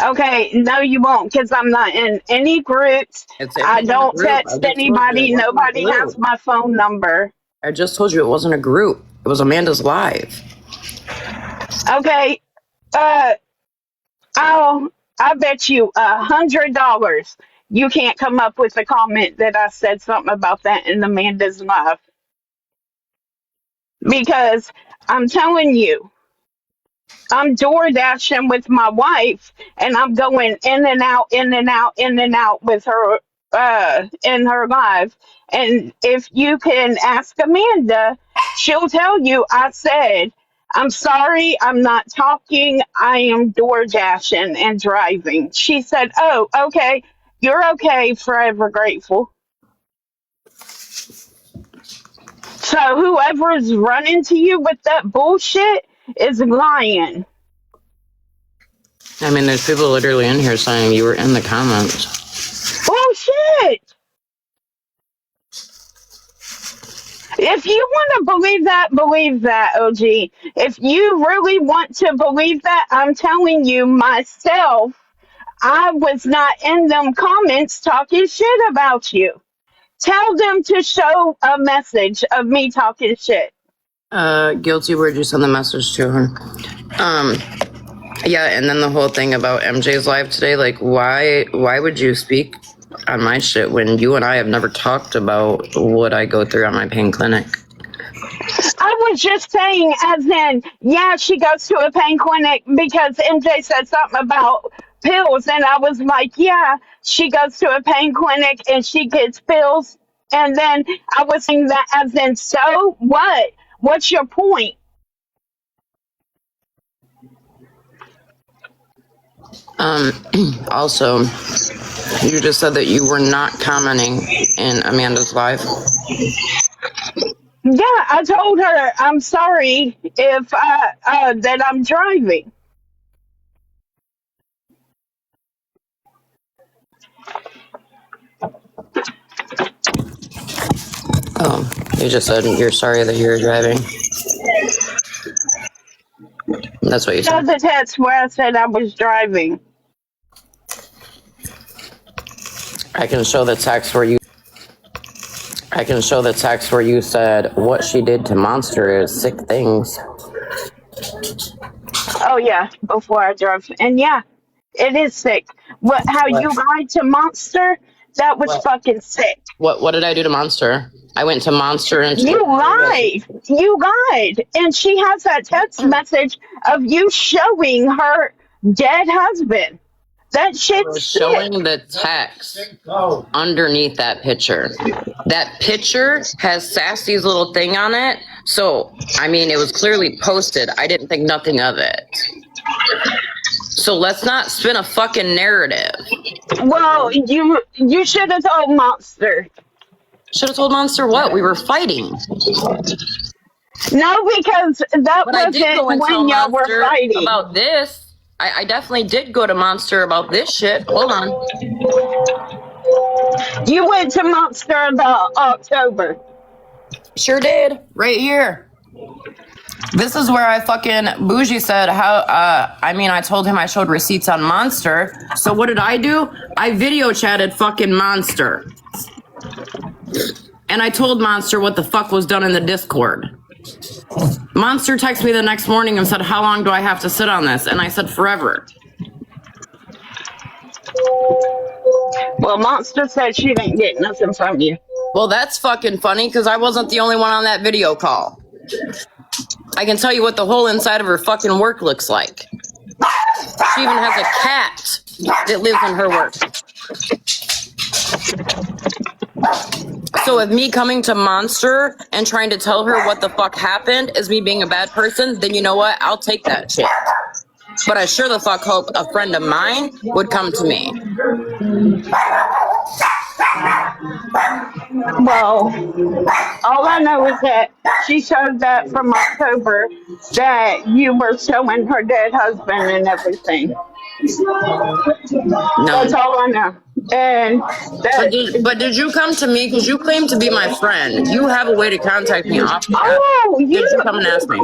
Speaker 6: Okay, no, you won't, because I'm not in any groups. I don't text anybody. Nobody has my phone number.
Speaker 1: I just told you it wasn't a group. It was Amanda's live.
Speaker 6: Okay, I bet you $100 you can't come up with a comment that I said something about that in Amanda's live. Because I'm telling you, I'm door dashing with my wife, and I'm going in and out, in and out, in and out with her in her live. And if you can ask Amanda, she'll tell you I said, I'm sorry, I'm not talking. I am door dashing and driving. She said, oh, okay. You're okay. Forever grateful. So whoever is running to you with that bullshit is lying.
Speaker 1: I mean, there's people literally in here saying you were in the comments.
Speaker 6: Bullshit! If you want to believe that, OG. If you really want to believe that, I'm telling you myself, I was not in them comments talking shit about you. Tell them to show a message of me talking shit.
Speaker 1: Guilty, where'd you send the message to her? Yeah, and then the whole thing about MJ's live today, like, why would you speak on my shit when you and I have never talked about what I go through on my pain clinic?
Speaker 6: I was just saying, as in, yeah, she goes to a pain clinic because MJ said something about pills, and I was like, yeah, she goes to a pain clinic and she gets pills, and then I was saying that as in, so what? What's your point?
Speaker 1: Also, you just said that you were not commenting in Amanda's live.
Speaker 6: Yeah, I told her I'm sorry if that I'm driving.
Speaker 1: Oh, you just said you're sorry that you're driving. That's what you
Speaker 6: Saw
Speaker 1: said.
Speaker 6: the text where I said I was driving.
Speaker 1: I can show the text where you said what she did to Monster is sick things.
Speaker 6: Oh yeah, before I drove, and yeah, it is sick. How you lied to Monster? That was fucking sick.
Speaker 1: What did I do to Monster? I went to Monster and
Speaker 6: You lied. You lied, and she has that text message of you showing her dead husband. That
Speaker 1: was
Speaker 6: shit's
Speaker 1: showing
Speaker 6: sick.
Speaker 1: the text underneath that picture. That picture has Sassy's little thing on it. So, I mean, it was clearly posted. I didn't think nothing of it. So let's not spin a fucking narrative.
Speaker 6: Well, you should have told Monster.
Speaker 1: Should have told Monster what? We were fighting.
Speaker 6: No, because that
Speaker 1: But I did go and
Speaker 6: wasn't
Speaker 1: tell
Speaker 6: when y'all were
Speaker 1: Monster
Speaker 6: fighting.
Speaker 1: about this. I definitely did go to Monster about this shit. Hold on.
Speaker 6: You went to Monster about October.
Speaker 1: Sure did. Right here. This is where I fucking bougie said how, I told him I showed receipts on Monster. So what did I do? I video chatted fucking Monster. And I told Monster what the fuck was done in the Discord. Monster texted me the next morning and said, how long do I have to sit on this? And I said, forever.
Speaker 6: Well, Monster said she didn't get nothing from you.
Speaker 1: Well, that's fucking funny because I wasn't the only one on that video call. I can tell you what the whole inside of her fucking work looks like. She even has a cat that lives in her work. So if me coming to Monster and trying to tell her what the fuck happened is me being a bad person, then you know what? I'll take that shit. But I sure the fuck hope a friend of mine would come to me.
Speaker 6: Well, all I know is that she showed that from October that you were showing her dead husband and everything.
Speaker 1: No.
Speaker 6: That's all I know. And
Speaker 1: But did you come to me? Because you claim to be my friend. You have a way to contact me off the app.
Speaker 6: oh,
Speaker 1: Did you come and ask me?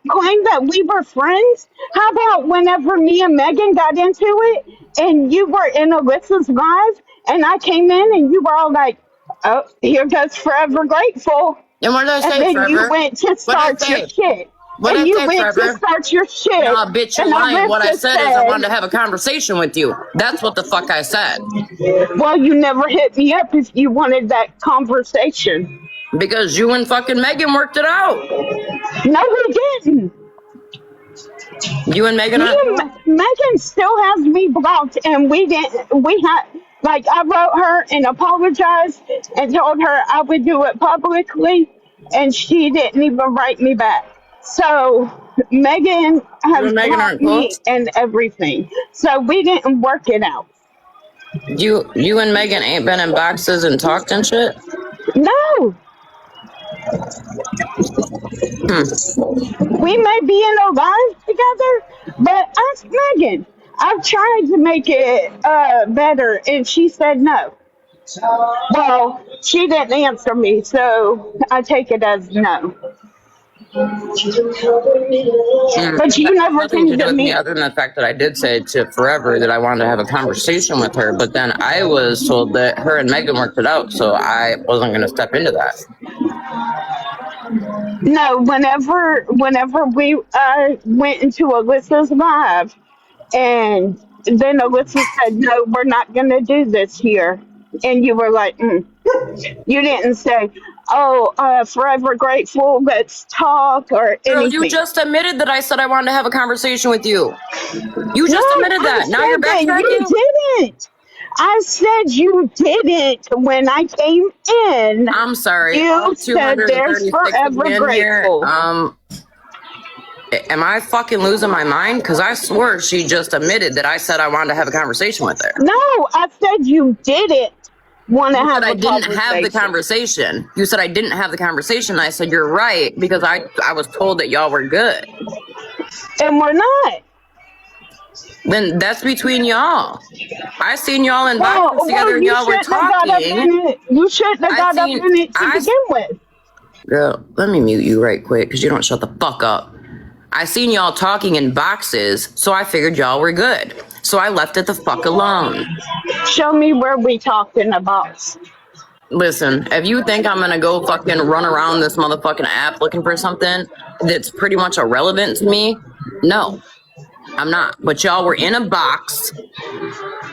Speaker 6: claim that we were friends? How about whenever me and Megan got into it and you were in Alyssa's live and I came in and you were all like, oh, here goes Forever Grateful.
Speaker 1: And what did I
Speaker 6: And
Speaker 1: say,
Speaker 6: then
Speaker 1: Forever?
Speaker 6: you went to start your shit.
Speaker 1: What
Speaker 6: And
Speaker 1: did I
Speaker 6: you
Speaker 1: say,
Speaker 6: went to
Speaker 1: Forever?
Speaker 6: start your shit.
Speaker 1: Nah, bitch, you're
Speaker 6: And
Speaker 1: lying. What I
Speaker 6: Alyssa
Speaker 1: said is I wanted to have a conversation with you. That's what the fuck I said.
Speaker 6: well, you never hit me up if you wanted that conversation.
Speaker 1: Because you and fucking Megan worked it out.
Speaker 6: No, we didn't.
Speaker 1: You and Megan are...
Speaker 6: Megan still has me blocked, and we had, like, I wrote her and apologized and told her I would do it publicly, and she didn't even write me back. So Megan has
Speaker 1: Megan
Speaker 6: blocked
Speaker 1: aren't
Speaker 6: me
Speaker 1: close?
Speaker 6: and everything. So we didn't work it out.
Speaker 1: You and Megan ain't been in boxes and talked and shit?
Speaker 6: No. We may be in our lives together, but ask Megan. I've tried to make it better, and she said no. Well, she didn't answer me, so I take it as no. But you
Speaker 1: That has
Speaker 6: never
Speaker 1: nothing to
Speaker 6: came
Speaker 1: do
Speaker 6: to
Speaker 1: with me
Speaker 6: me.
Speaker 1: other than the fact that I did say to Forever that I wanted to have a conversation with her, but then I was told that her and Megan worked it out, so I wasn't going to step into that.
Speaker 6: No, whenever we went into Alyssa's live, and then Alyssa said, "No, we're not going to do this here," and you were like, You didn't say, "Oh, forever grateful, let's talk," or
Speaker 1: Girl, you
Speaker 6: anything.
Speaker 1: just admitted that I said I wanted to have a conversation with you. You
Speaker 6: No,
Speaker 1: just admitted
Speaker 6: I
Speaker 1: that. Now you're
Speaker 6: said that
Speaker 1: backtracking?
Speaker 6: you didn't. I said you didn't when I came in.
Speaker 1: I'm sorry. All
Speaker 6: You said there's
Speaker 1: 236 of
Speaker 6: forever
Speaker 1: you in here.
Speaker 6: grateful.
Speaker 1: Am I fucking losing my mind? Because I swore she just admitted that I said I wanted to have a conversation with her.
Speaker 6: No, I said you didn't want to
Speaker 1: You
Speaker 6: have
Speaker 1: said I
Speaker 6: a
Speaker 1: didn't have the
Speaker 6: conversation.
Speaker 1: conversation. You said I didn't have the conversation. I said you're right because I was told that y'all were good.
Speaker 6: And we're not.
Speaker 1: Then that's between y'all. I seen y'all in
Speaker 6: Well,
Speaker 1: boxes together and
Speaker 6: you
Speaker 1: y'all were
Speaker 6: shouldn't have got up
Speaker 1: talking.
Speaker 6: in it. You shouldn't have got up in it to
Speaker 1: I
Speaker 6: begin with.
Speaker 1: Girl, let me mute you right quick because you don't shut the fuck up. I seen y'all talking in boxes, so I figured y'all were good. So I left it the fuck alone.
Speaker 6: Show me where we talked in the box.
Speaker 1: Listen, if you think I'm gonna go fucking run around this motherfucking app looking for something that's pretty much irrelevant to me, no, I'm not. But y'all were in a box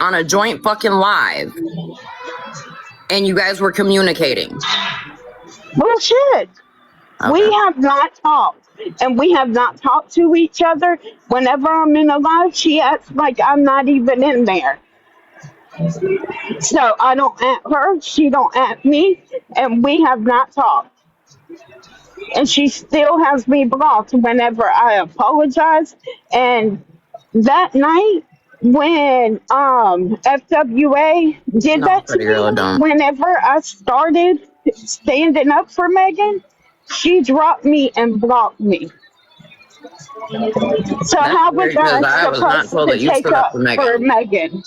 Speaker 1: on a joint fucking live, and you guys were communicating.
Speaker 6: Bullshit. We
Speaker 1: Okay.
Speaker 6: have not talked. And we have not talked to each other. Whenever I'm in a live, she acts like I'm not even in there. So I don't at her, she don't at me, and we have not talked. And she still has me blocked whenever I apologize. And that night when FWA did
Speaker 1: No,
Speaker 6: that to
Speaker 1: pretty girl, I
Speaker 6: me,
Speaker 1: don't.
Speaker 6: whenever I started standing up for Megan, she dropped me and blocked me. So
Speaker 1: That's
Speaker 6: how
Speaker 1: weird
Speaker 6: was I
Speaker 1: because I was not
Speaker 6: supposed
Speaker 1: told
Speaker 6: to
Speaker 1: that you
Speaker 6: take
Speaker 1: stood up
Speaker 6: up
Speaker 1: for
Speaker 6: for
Speaker 1: Megan.
Speaker 6: Megan?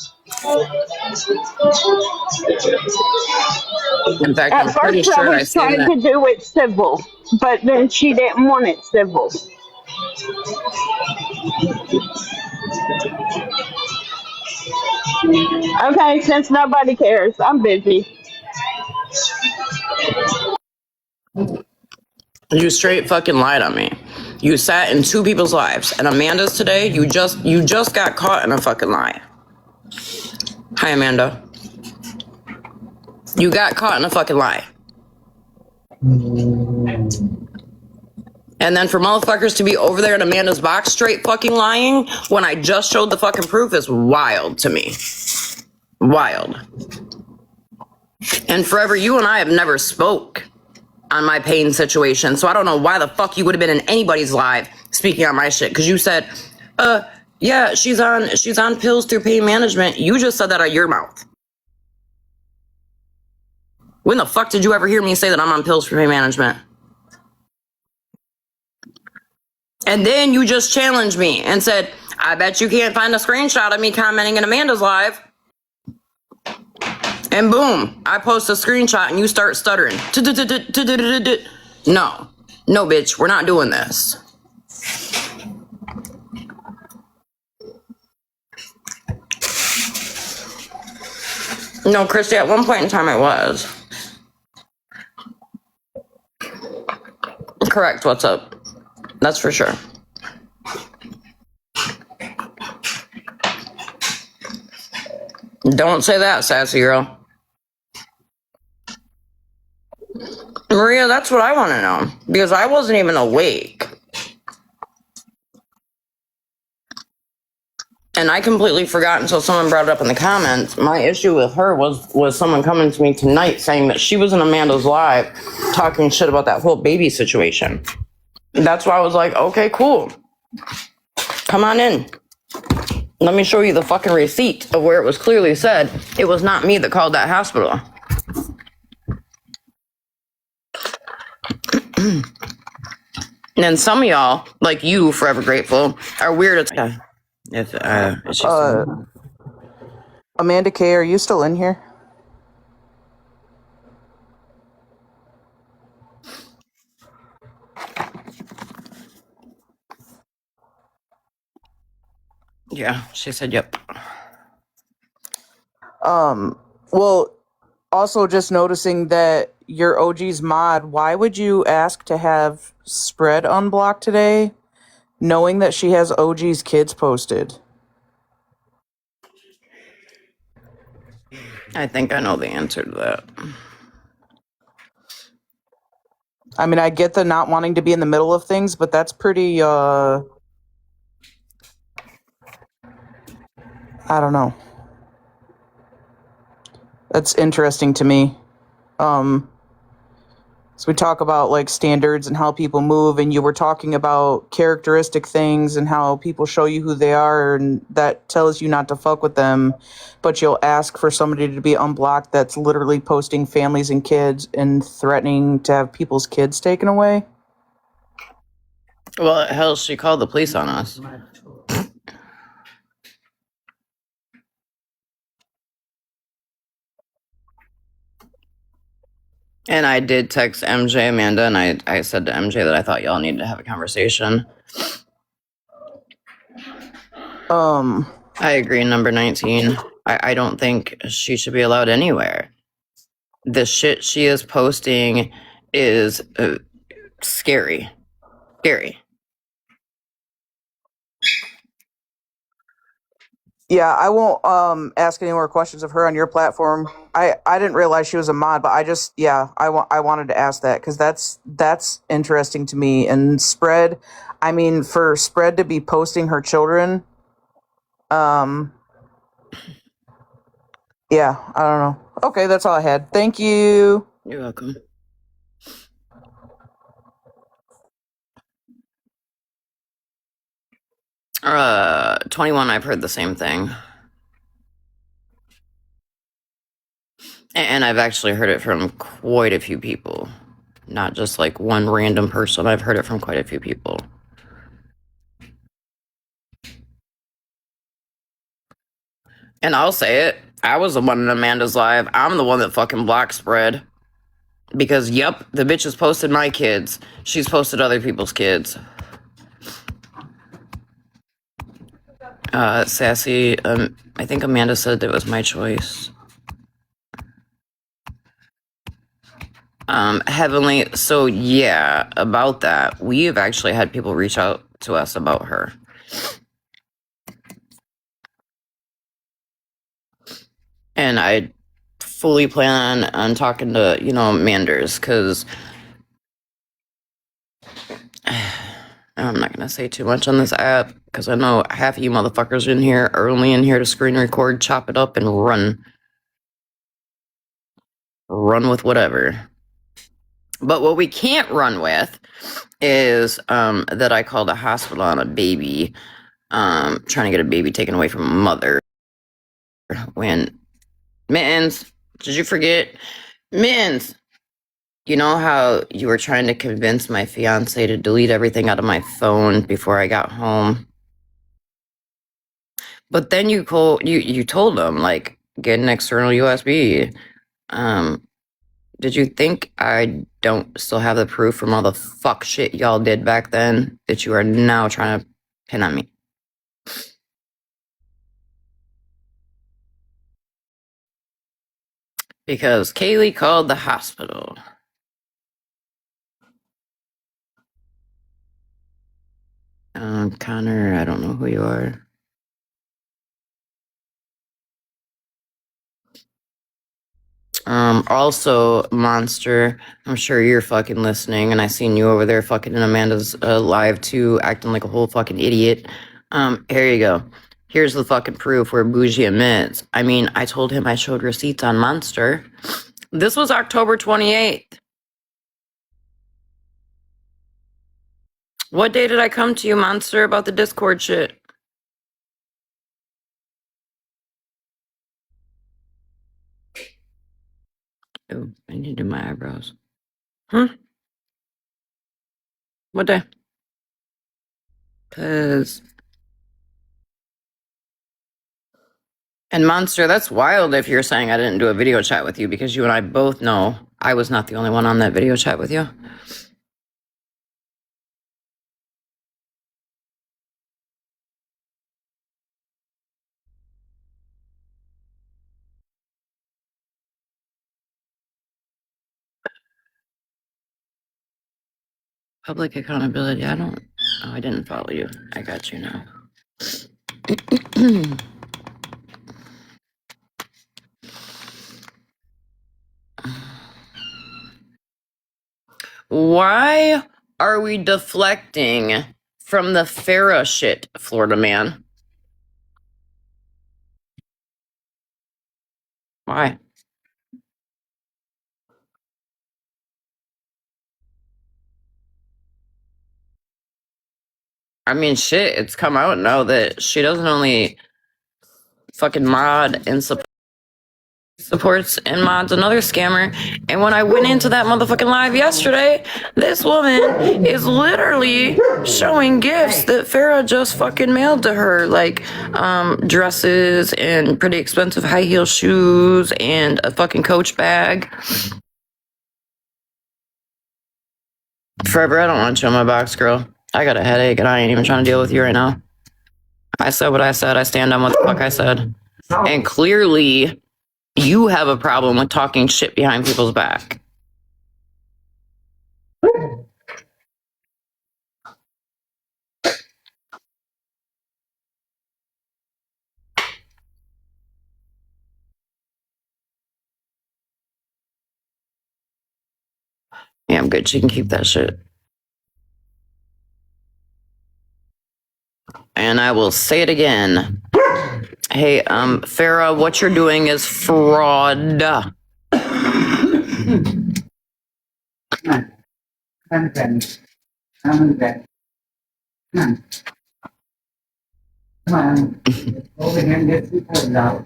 Speaker 1: In fact,
Speaker 6: At
Speaker 1: I'm pretty
Speaker 6: first I
Speaker 1: sure I
Speaker 6: was
Speaker 1: seen
Speaker 6: trying
Speaker 1: that.
Speaker 6: to do it civil, but then she didn't want it civil. Okay, since nobody cares, I'm busy.
Speaker 1: You straight fucking lied on me. You sat in two people's lives, and Amanda's today. You just got caught in a fucking lie. Hi, Amanda. You got caught in a fucking lie. And then for motherfuckers to be over there in Amanda's box straight fucking lying when I just showed the fucking proof is wild to me. Wild. And Forever, you and I have never spoke on my pain situation. So I don't know why the fuck you would have been in anybody's live speaking on my shit. Because you said, yeah, she's on pills through pain management. You just said that out of your mouth. When the fuck did you ever hear me say that I'm on pills for pain management? And then you just challenged me and said, I bet you can't find a screenshot of me commenting in Amanda's live. And boom, I post a screenshot and you start stuttering. No, bitch, we're not doing this. No, Christy, at one point in time I was. Correct, what's up? That's for sure. Don't say that, sassy girl. Maria, that's what I want to know. Because I wasn't even awake. And I completely forgot until someone brought it up in the comments. My issue with her was someone coming to me tonight saying that she was in Amanda's live talking shit about that whole baby situation. That's why I was like, okay, cool. Come on in. Let me show you the fucking receipt of where it was clearly said it was not me that called that hospital. And then some of y'all, like you, Forever Grateful, are weird as if it's just
Speaker 7: Amanda K, are you still in here?
Speaker 1: yeah. She said, "Yep."
Speaker 7: Well, also just noticing that your OG's mod, why would you ask to have Spread unblocked today, knowing that she has OG's kids posted?
Speaker 1: I think I know the answer to that.
Speaker 7: I mean, I get the not wanting to be in the middle of things, but that's pretty, I don't know. That's interesting to me. So we talk about like standards and how people move, and you were talking about characteristic things and how people show you who they are, and that tells you not to fuck with them, but you'll ask for somebody to be unblocked that's literally posting families and kids and threatening to have people's kids taken away.
Speaker 1: Well, hell, she called the police on us. And I did text MJ Amanda, and I said to MJ that I thought y'all needed to have a conversation. I agree, number 19. I don't think she should be allowed anywhere. The shit she is posting is scary. Scary.
Speaker 7: Yeah, I won't ask any more questions of her on your platform. I didn't realize she was a mod, but I wanted to ask that because that's interesting to me. And Spread, I mean, for Spread to be posting her children, yeah, I don't know. Okay, that's all I had. Thank you.
Speaker 1: You're welcome. Uh, 21, I've heard the same thing. And I've actually heard it from quite a few people. Not just like one random person. I've heard it from quite a few people. And I'll say it. I was the one in Amanda's live. I'm the one that fucking blocked Spread. Because, yep, the bitch has posted my kids. She's posted other people's kids. Sassy, I think Amanda said it was my choice. Heavenly, so yeah, about that, we have actually had people reach out to us about her. And I fully plan on talking to, Manders, because I'm not going to say too much on this app, because I know half of you motherfuckers in here are only in here to screen record, chop it up, and run. Run with whatever. But what we can't run with is that I called a hospital on a baby, trying to get a baby taken away from a mother. When, Mittens, did you forget? Mittens, you know how you were trying to convince my fiance to delete everything out of my phone before I got home? But then you told him, like, get an external USB. Did you think I don't still have the proof from all the fuck shit y'all did back then that you are now trying to pin on me? Because Kaylee called the hospital. Connor, I don't know who you are. Also, Monster, I'm sure you're fucking listening, and I seen you over there fucking in Amanda's live too, acting like a whole fucking idiot. Here you go. Here's the fucking proof where Bougie admits. I mean, I told him I showed receipts on Monster. This was October 28th. What day did I come to you, Monster, about the Discord shit? Oh, I need to do my eyebrows. Huh? What day? Cause and Monster, that's wild if you're saying I didn't do a video chat with you because you and I both know I was not the only one on that video chat with you. Public accountability. I don't. Oh, I didn't follow you. I got you now. Why are we deflecting from the Farrah shit, Florida man? Why? I mean, shit, it's come out now that she doesn't only fucking mod and supports and mods another scammer. And when I went into that motherfucking live yesterday, this woman is literally showing gifts that Farrah just fucking mailed to her, like dresses and pretty expensive high heel shoes and a fucking Coach bag. Forever, I don't want you in my box, girl. I got a headache and I ain't even trying to deal with you right now. I said what I said. I stand on what the fuck I said. And clearly, you have a problem with talking shit behind people's back. Yeah, I'm good. She can keep that shit. And I will say it again. Hey, Farrah, what you're doing is fraud.
Speaker 5: Come on. Come on. Come on. Over here and get people out.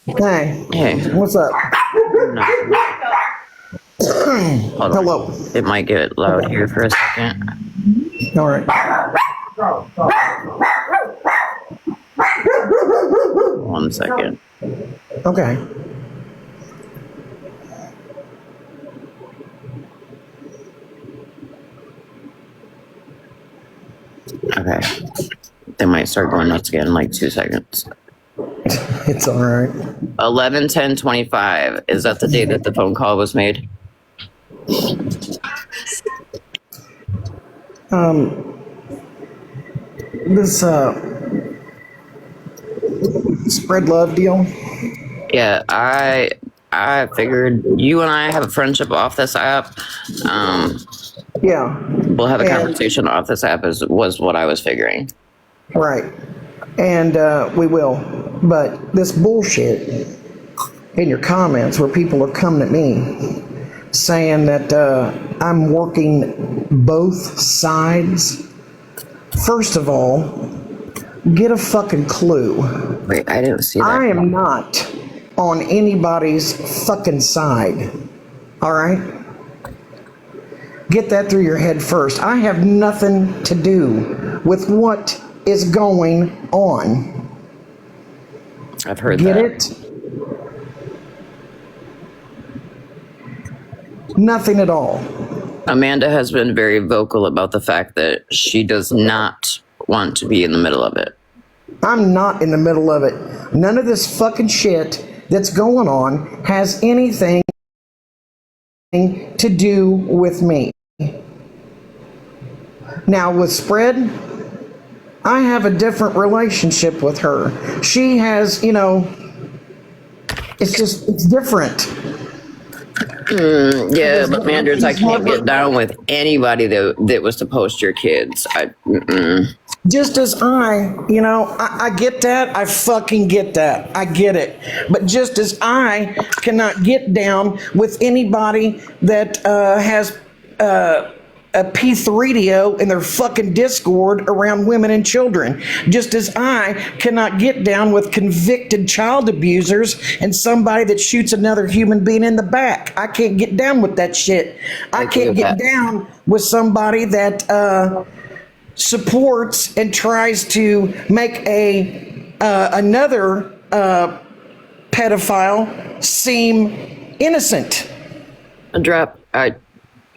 Speaker 8: Hey,
Speaker 1: Hey,
Speaker 8: what's up?
Speaker 1: no. Hold on.
Speaker 8: Hello.
Speaker 1: It might get loud here for a second.
Speaker 8: All right.
Speaker 1: One second.
Speaker 8: Okay.
Speaker 1: Okay. They might start going nuts again in like 2 seconds.
Speaker 8: It's all right.
Speaker 1: 11/10/25. Is that the day that the phone call was made?
Speaker 8: This spread love deal.
Speaker 1: Yeah, I figured you and I have a friendship off this app.
Speaker 8: Yeah.
Speaker 1: We'll have a
Speaker 8: And-
Speaker 1: conversation off this app was what I was figuring.
Speaker 8: Right. And we will. But this bullshit in your comments where people are coming at me saying that I'm working both sides. First of all, get a fucking clue.
Speaker 1: Wait, I didn't see that.
Speaker 8: I am not on anybody's fucking side. All right? Get that through your head first. I have nothing to do with what is going on.
Speaker 1: I've heard
Speaker 8: Get
Speaker 1: that.
Speaker 8: it? Nothing at all.
Speaker 1: Amanda has been very vocal about the fact that she does not want to be in the middle of it.
Speaker 8: I'm not in the middle of it. None of this fucking shit that's going on has anything to do with me. Now, with Spread, I have a different relationship with her. She has, it's different.
Speaker 1: Yeah, but Manders, I can't get down with anybody that was to post your kids.
Speaker 8: Just as I get that. I fucking get that. I get it. But just as I cannot get down with anybody that has a P3DO in their fucking Discord around women and children. Just as I cannot get down with convicted child abusers and somebody that shoots another human being in the back. I can't get down with that shit. I can't get down with somebody that supports and tries to make another pedophile seem innocent.
Speaker 1: Drop. I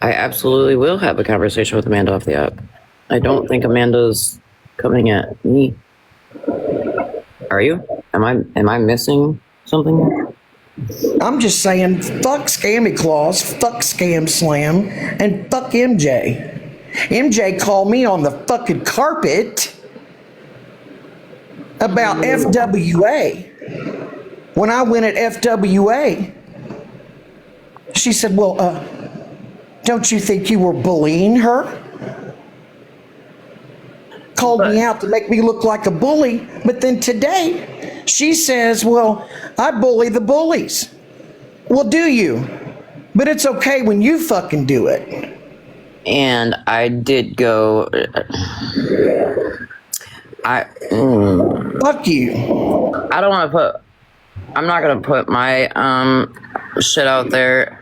Speaker 1: absolutely will have a conversation with Amanda off the app. I don't think Amanda's coming at me. Are you? Am I missing something here?
Speaker 8: I'm just saying, fuck Scammy Claus, fuck Scam Slam, and fuck MJ. MJ called me on the fucking carpet about FWA. When I went at FWA, she said, well, don't you think you were bullying her? Called me out to make me look like a bully, but then today she says, well, I bully the bullies. Well, do you? But it's okay when you fucking do it.
Speaker 1: And I did go.
Speaker 8: Fuck you.
Speaker 1: I don't want to put. I'm not gonna put my shit out there.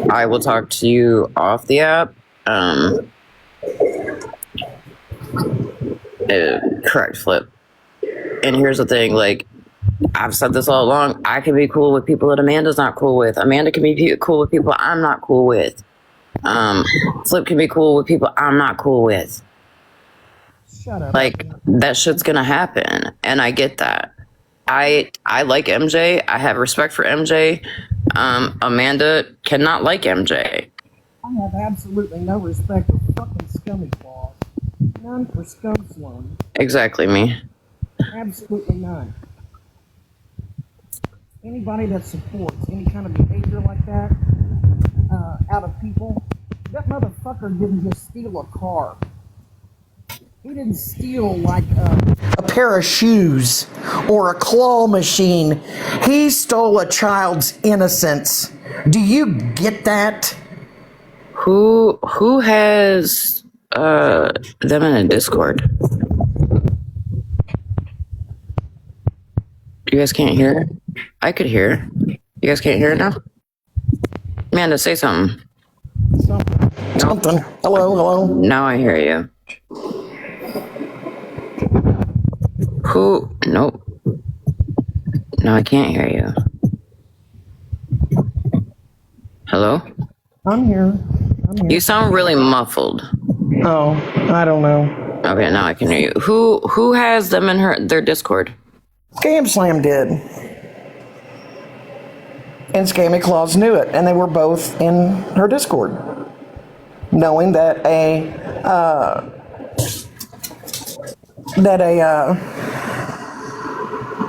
Speaker 1: I will talk to you off the app. Correct, Flip. And here's the thing, like, I've said this all along. I can be cool with people that Amanda's not cool with. Amanda can be cool with people I'm not cool with. Flip can be cool with people I'm not cool with.
Speaker 8: Shut up.
Speaker 1: Like, that shit's gonna happen, and I get that. I like MJ. I have respect for MJ. Amanda cannot like MJ.
Speaker 8: I have absolutely no respect for fucking Scummy Claus. None for Scum Slum.
Speaker 1: Exactly me.
Speaker 8: Absolutely none. Anybody that supports any kind of behavior like that out of people, that motherfucker didn't just steal a car. He didn't steal like a pair of shoes or a claw machine. He stole a child's innocence. Do you get that?
Speaker 1: Who has them in a Discord? You guys can't hear it? I could hear. You guys can't hear it now? Amanda, say something.
Speaker 8: Something. Hello.
Speaker 1: Now I hear you. Who? Nope. No, I can't hear you. Hello?
Speaker 8: I'm here.
Speaker 1: You sound really muffled.
Speaker 8: Oh, I don't know.
Speaker 1: Okay, now I can hear you. Who has them in their Discord?
Speaker 8: Scam Slam did. And Scammy Claus knew it, and they were both in her Discord. Knowing that a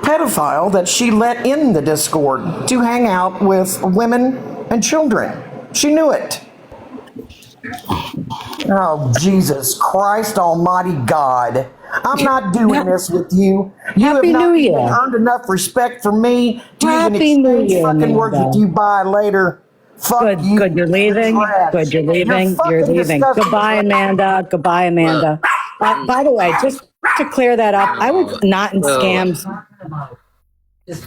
Speaker 8: pedophile that she let in the Discord to hang out with women and children. She knew it. Oh, Jesus Christ Almighty God. I'm not doing this with you. You
Speaker 9: Happy
Speaker 8: have not
Speaker 9: New Year.
Speaker 8: even earned enough respect for me to
Speaker 9: Happy
Speaker 8: even
Speaker 9: New
Speaker 8: exchange
Speaker 9: Year,
Speaker 8: fucking words with
Speaker 9: Amanda.
Speaker 8: you. Bye later. Fuck you.
Speaker 9: Good, you're leaving.
Speaker 8: Trash.
Speaker 9: Good, you're leaving.
Speaker 8: fucking
Speaker 9: You're leaving.
Speaker 8: disgusting.
Speaker 9: Goodbye, Amanda. Goodbye, Amanda. By the way, just to clear that up, I was not in scams.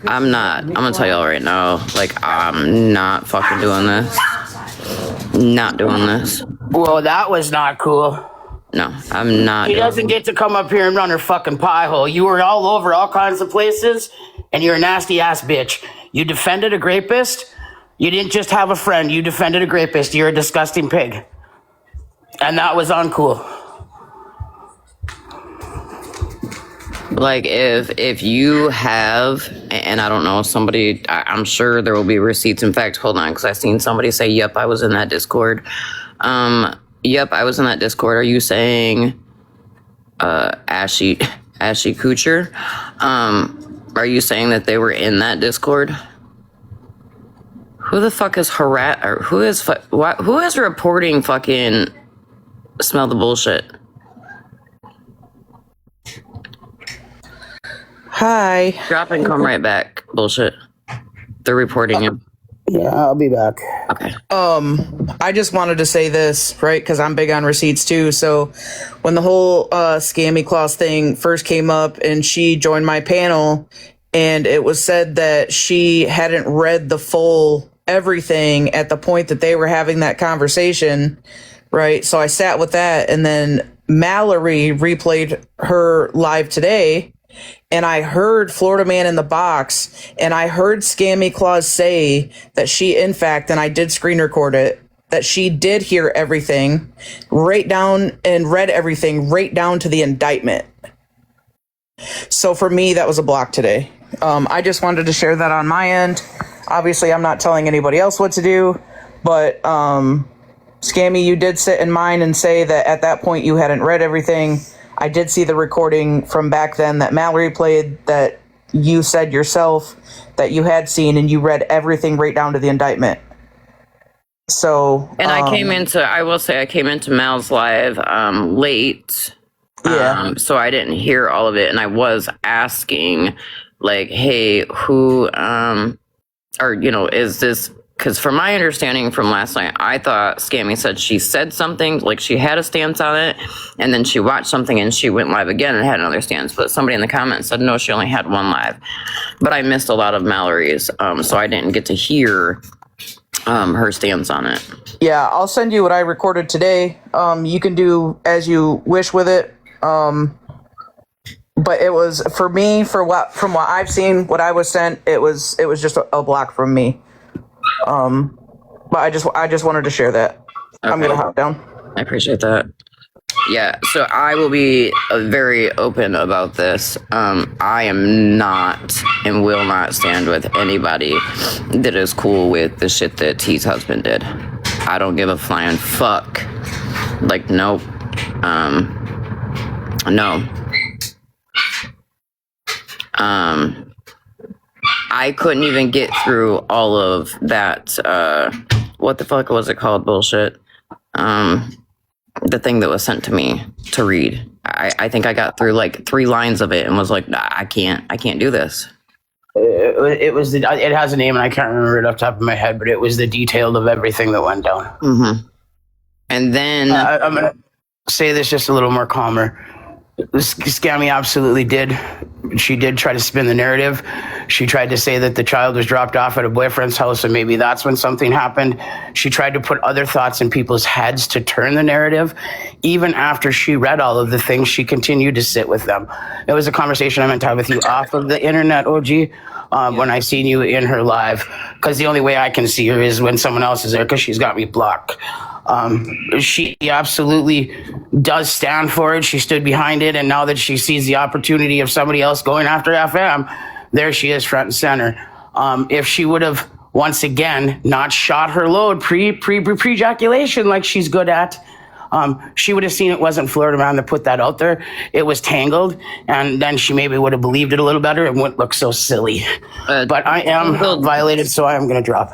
Speaker 1: I'm not. I'm gonna tell y'all right now. Like, I'm not fucking doing this. Not doing this.
Speaker 10: Well, that was not cool.
Speaker 1: No, I'm not.
Speaker 10: She
Speaker 1: doing
Speaker 10: doesn't get to come up here and run her fucking pie hole. You were all over all kinds of places, and you're a nasty ass bitch. You defended a rapist. You didn't just have a friend. You defended a rapist. You're a disgusting pig. And that was uncool.
Speaker 1: Like, if you have, and I don't know, somebody, I'm sure there will be receipts. In fact, hold on, because I seen somebody say, yep, I was in that Discord. Yep, I was in that Discord. Are you saying Ashley Kutcher? Are you saying that they were in that Discord? Who the fuck is who is reporting fucking smell the bullshit?
Speaker 7: Hi.
Speaker 1: Drop and come right back. Bullshit. They're reporting him.
Speaker 10: Yeah, I'll be back.
Speaker 1: Okay.
Speaker 7: I just wanted to say this, right? Because I'm big on receipts too. So when the whole Scammy Claus thing first came up and she joined my panel, and it was said that she hadn't read the full everything at the point that they were having that conversation, right? So I sat with that, and then Mallory replayed her live today, and I heard Florida Man in the Box, and I heard Scammy Claus say that she, in fact, and I did screen record it, that she did hear everything right down and read everything right down to the indictment. So for me, that was a block today. I just wanted to share that on my end. Obviously, I'm not telling anybody else what to do, but Scammy, you did sit in mine and say that at that point you hadn't read everything. I did see the recording from back then that Mallory played that you said yourself that you had seen, and you read everything right down to the indictment. So,
Speaker 1: And I will say I came into Mal's live late.
Speaker 7: Yeah.
Speaker 1: So I didn't hear all of it, and I was asking, like, hey, who, or, you know, is this, because from my understanding from last night, I thought Scammy said she said something, like she had a stance on it, and then she watched something and she went live again and had another stance. But somebody in the comments said, no, she only had one live. But I missed a lot of Mallory's, so I didn't get to hear her stance on it.
Speaker 7: Yeah, I'll send you what I recorded today. You can do as you wish with it. But it was, for me, from what I've seen, what I was sent, it was just a block from me. But I just wanted to share that. Okay. I'm gonna hop down.
Speaker 1: I appreciate that. Yeah, so I will be very open about this. I am not and will not stand with anybody that is cool with the shit that T's husband did. I don't give a flying fuck. Like, nope. No. I couldn't even get through all of that, what the fuck was it called, bullshit? The thing that was sent to me to read. I think I got through like 3 lines of it and was like, nah, I can't do this.
Speaker 10: It was it has a name and I can't remember it off the top of my head, but it was the detail of everything that went down.
Speaker 1: Mm-hmm. And then
Speaker 10: I'm gonna say this just a little more calmer. Scammy absolutely did. She did try to spin the narrative. She tried to say that the child was dropped off at a boyfriend's house and maybe that's when something happened. She tried to put other thoughts in people's heads to turn the narrative. Even after she read all of the things, she continued to sit with them. It was a conversation I meant to have with you off of the internet, OG, when I seen you in her live. Because the only way I can see her is when someone else is there because she's got me blocked. She absolutely does stand for it. She stood behind it. And now that she sees the opportunity of somebody else going after FM, there she is front and center. If she would have, once again, not shot her load pre-ejaculation like she's good at, she would have seen it wasn't Florida Man that put that out there. It was Tangled. And then she maybe would have believed it a little better and wouldn't look so silly. But I am violated, so I am going to drop.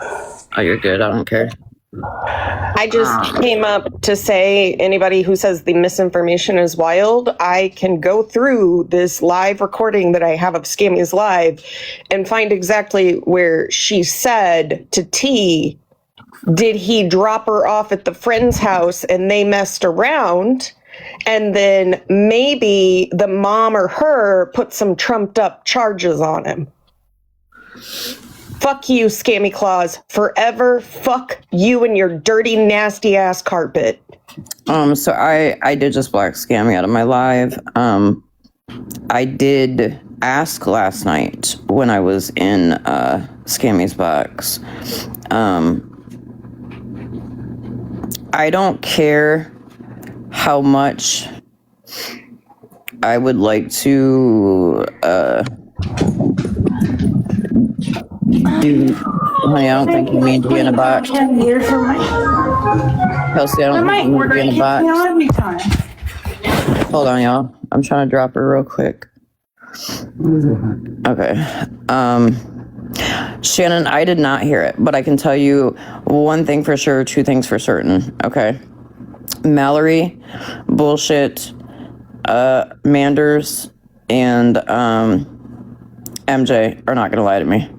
Speaker 1: Oh, you're good. I don't care.
Speaker 11: I just came up to say, anybody who says the misinformation is wild, I can go through this live recording that I have of Scammy's live and find exactly where she said to T, did he drop her off at the friend's house and they messed around? And then maybe the mom or her put some trumped up charges on him. Fuck you, Scammy Claus. Forever fuck you and your dirty, nasty ass carpet.
Speaker 1: So I did just block Scammy out of my live. I did ask last night when I was in Scammy's box. I don't care how much I would like to honey, I don't think you mean to be in a box. Kelsey, I don't think you mean to be in a box. Hold on, y'all. I'm trying to drop her real quick. Okay. Shannon, I did not hear it, but I can tell you one thing for sure, 2 things for certain. Okay. Mallory, bullshit, Manders, and MJ are not gonna lie to me.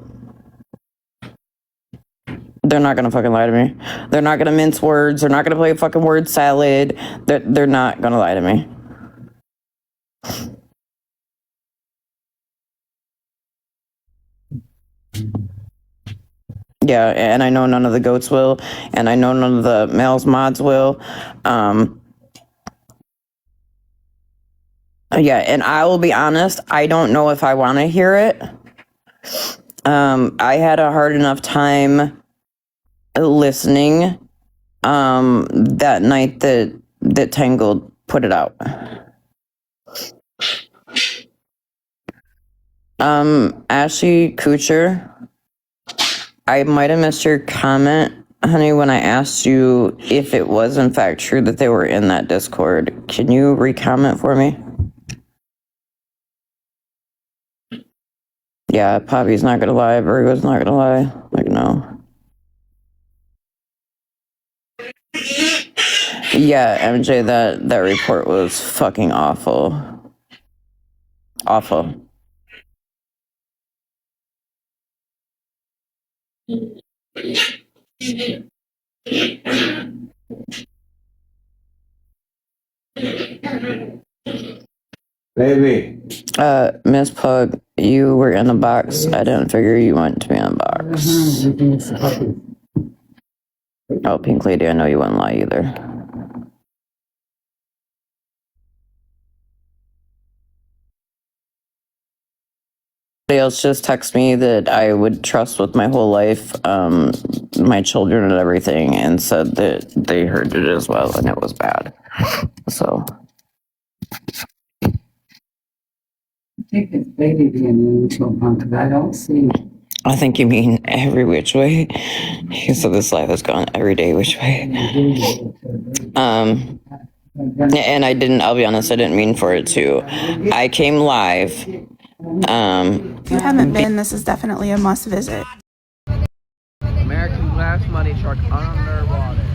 Speaker 1: They're not gonna fucking lie to me. They're not gonna mince words. They're not gonna play fucking word salad. They're not gonna lie to me. Yeah, and I know none of the goats will, and I know none of the males mods will. Yeah, and I will be honest, I don't know if I want to hear it. I had a hard enough time listening that night that Tangled put it out. Ashley Kutcher, I might have missed your comment, honey, when I asked you if it was in fact true that they were in that Discord. Can you re-comment for me? Yeah, Poppy's not gonna lie, Virgo's not gonna lie. Like, no. Yeah, MJ, that report was fucking awful. Awful.
Speaker 5: Baby.
Speaker 1: Miss Pug, you were in a box. I didn't figure you went to be in a box. Oh, Pink Lady, I know you wouldn't lie either. Somebody else just texted me that I would trust with my whole life, my children and everything, and said that they heard it as well, and it was bad. So.
Speaker 5: I think it's baby being neutral, because I don't see.
Speaker 1: I think you mean every which way. So this life has gone every day which way. And I didn't, I'll be honest, I didn't mean for it to. I came live.
Speaker 12: If you haven't been, this is definitely a must visit.
Speaker 13: American Glass Money Truck underwater.